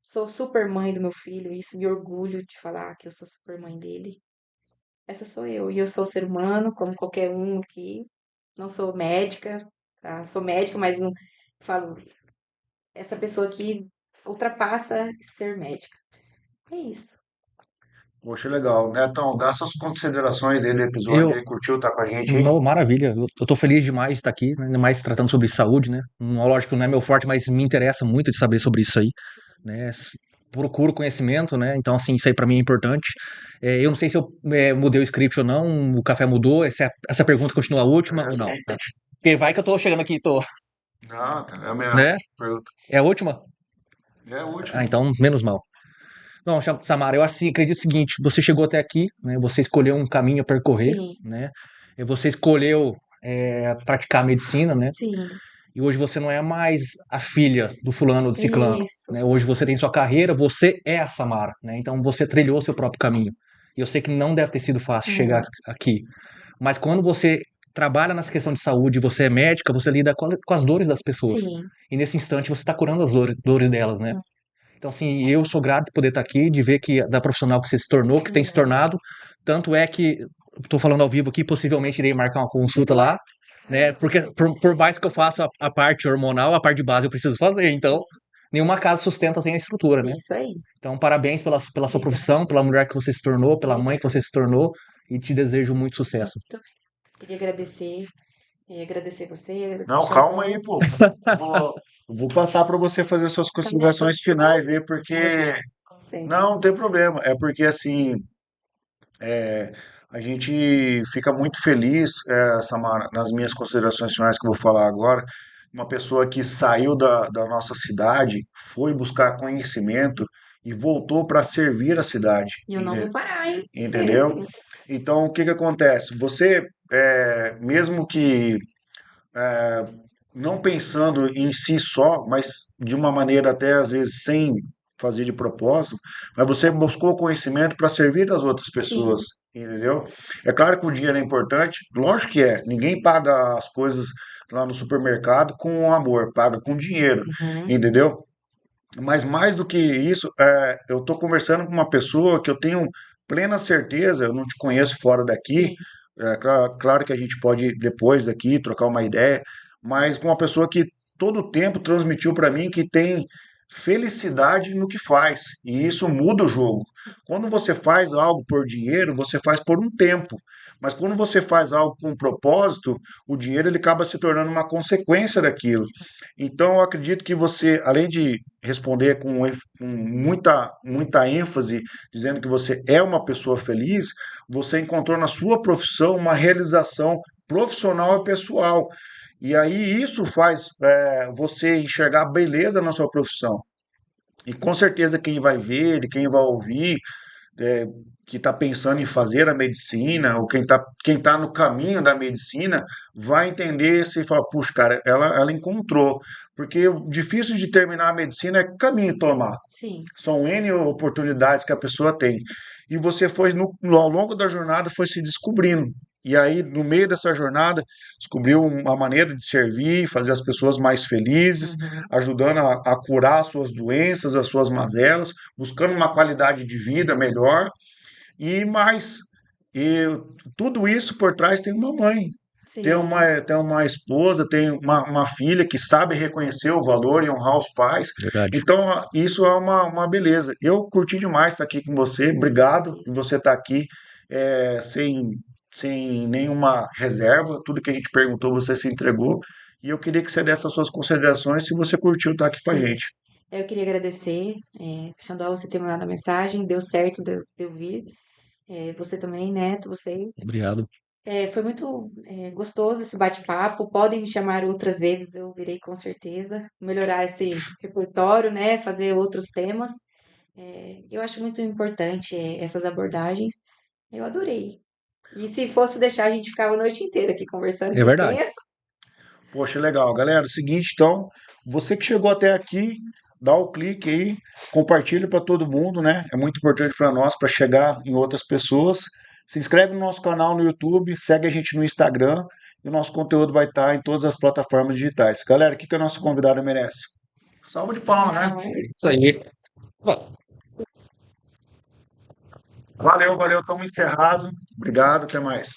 sou super mãe do meu filho, e isso me orgulho de falar que eu sou super mãe dele. Essa sou eu, e eu sou ser humano, como qualquer um aqui. Não sou médica, tá? Sou médica, mas não falo, essa pessoa aqui ultrapassa ser médica. É isso. Poxa, legal. Netão, dá suas considerações aí do episódio Eu, aí, curtiu estar com a gente aí? Maravilha, eu tô feliz demais de estar aqui, né? Ainda mais tratando sobre saúde, né? Lógico, não é meu forte, mas me interessa muito de saber sobre isso aí, né? Procuro conhecimento, né? Então, assim, isso aí pra mim é importante. Eu não sei se eu mudei o script ou não, o café mudou, essa pergunta continua a última É ou não, sim. né? Porque vai que eu tô chegando aqui, Não, é a minha né? pergunta. É a última? É a Ah, última. então, menos mal. Não, Samara, eu assim, acredito o seguinte, você chegou até aqui, né? Você escolheu um caminho a percorrer, Sim, né? E você escolheu praticar medicina, né? sim. E hoje você não é mais a filha do fulano, do ciclano, Isso. né? Hoje você tem sua carreira, você é a Samara, né? Então você trilhou seu próprio caminho. E eu sei que não deve ter sido fácil chegar Não. aqui. Mas quando você trabalha nessa questão de saúde, você é médica, você lida com as dores das pessoas. Sim. E nesse instante você está curando as dores delas, né? Então, assim, eu sou grato por poder estar aqui, de ver que da profissional que você se tornou, que tem se Obrigada. tornado. Tanto é que estou falando ao vivo aqui, possivelmente irei marcar uma consulta lá, né? Porque por mais que eu faça a parte hormonal, a parte de base eu preciso fazer. Então, nenhuma casa sustenta sem a estrutura, né? Isso aí. Então, parabéns pela sua Obrigada. profissão, pela mulher que você se tornou, pela mãe que Obrigada. você se tornou, e te desejo muito sucesso. Muito. Queria agradecer. agradecer você, agradecer Não, calma aí, Xandão. pô. Vou passar para você fazer suas Calma, considerações finais aí, porque você, sempre. não tem problema. É porque assim, é, a gente fica muito feliz, Samara, nas minhas considerações finais que eu vou falar agora. Uma pessoa que saiu da nossa cidade, foi buscar conhecimento e voltou para servir a cidade, E eu não vou parar, hein? entendeu? Então, o que que acontece? Você, mesmo que não pensando em si só, mas de uma maneira até às vezes sem fazer de propósito, mas você buscou conhecimento para servir as outras pessoas, Sim. entendeu? É claro que o dinheiro é importante, lógico que é. Ninguém paga as coisas lá no supermercado com amor, paga com dinheiro, Uhum. entendeu? Mas mais do que isso, eu estou conversando com uma pessoa que eu tenho plena certeza, eu não te conheço fora daqui, Sim. claro que a gente pode depois daqui trocar uma ideia, mas com uma pessoa que todo o tempo transmitiu para mim que tem felicidade no que faz, e isso muda o jogo. Quando você faz algo por dinheiro, você faz por um tempo, mas quando você faz algo com propósito, o dinheiro ele acaba se tornando uma consequência daquilo. Então, eu acredito que você, além de responder com muita ênfase, dizendo que você é uma pessoa feliz, você encontrou na sua profissão uma realização profissional e pessoal. E aí isso faz você enxergar beleza na sua profissão. E com certeza quem vai ver, quem vai ouvir, é, que está pensando em fazer a medicina, ou quem tá no caminho da medicina, vai entender se fala, puxa, cara, ela encontrou. Porque o difícil de terminar a medicina é que caminho tomar. Sim. São N oportunidades que a pessoa tem. E você foi, ao longo da jornada, foi se descobrindo. E aí, no meio dessa jornada, descobriu uma maneira de servir, fazer as pessoas mais felizes, Uhum. ajudando a curar as suas doenças, as suas mazelas, buscando uma qualidade de vida melhor e mais. E tudo isso por trás tem uma mãe, Sim. tem uma esposa, tem uma filha que sabe reconhecer o valor e honrar os pais. Verdade. Então, isso é uma beleza. Eu curti demais estar aqui com você. Obrigado por você estar aqui sem nenhuma reserva. Tudo que a gente perguntou, você se entregou. E eu queria que você desse as suas considerações se você curtiu estar aqui com a Sim. gente. Eu queria agradecer, Xandó, você ter mandado a mensagem, deu certo de eu vir. Você também, Neto, vocês. Obrigado. Foi muito gostoso esse bate-papo. Podem me chamar outras vezes, eu virei com certeza. Melhorar esse repertório, né? Fazer outros temas. Eu acho muito importante essas abordagens. Eu adorei. E se fosse deixar, a gente ficava a noite inteira aqui conversando, É que verdade. pensa. Poxa, legal. Galera, seguinte, então, você que chegou até aqui, dá o clique aí, compartilha para todo mundo, né? É muito importante para nós, para chegar em outras pessoas. Se inscreve no nosso canal no YouTube, segue a gente no Instagram e o nosso conteúdo vai estar em todas as plataformas digitais. Galera, o que que a nossa convidada merece? Salva de palmas, né? Não, Isso aí. Bom, Valeu, valeu, estamos encerrados. Obrigado, até mais.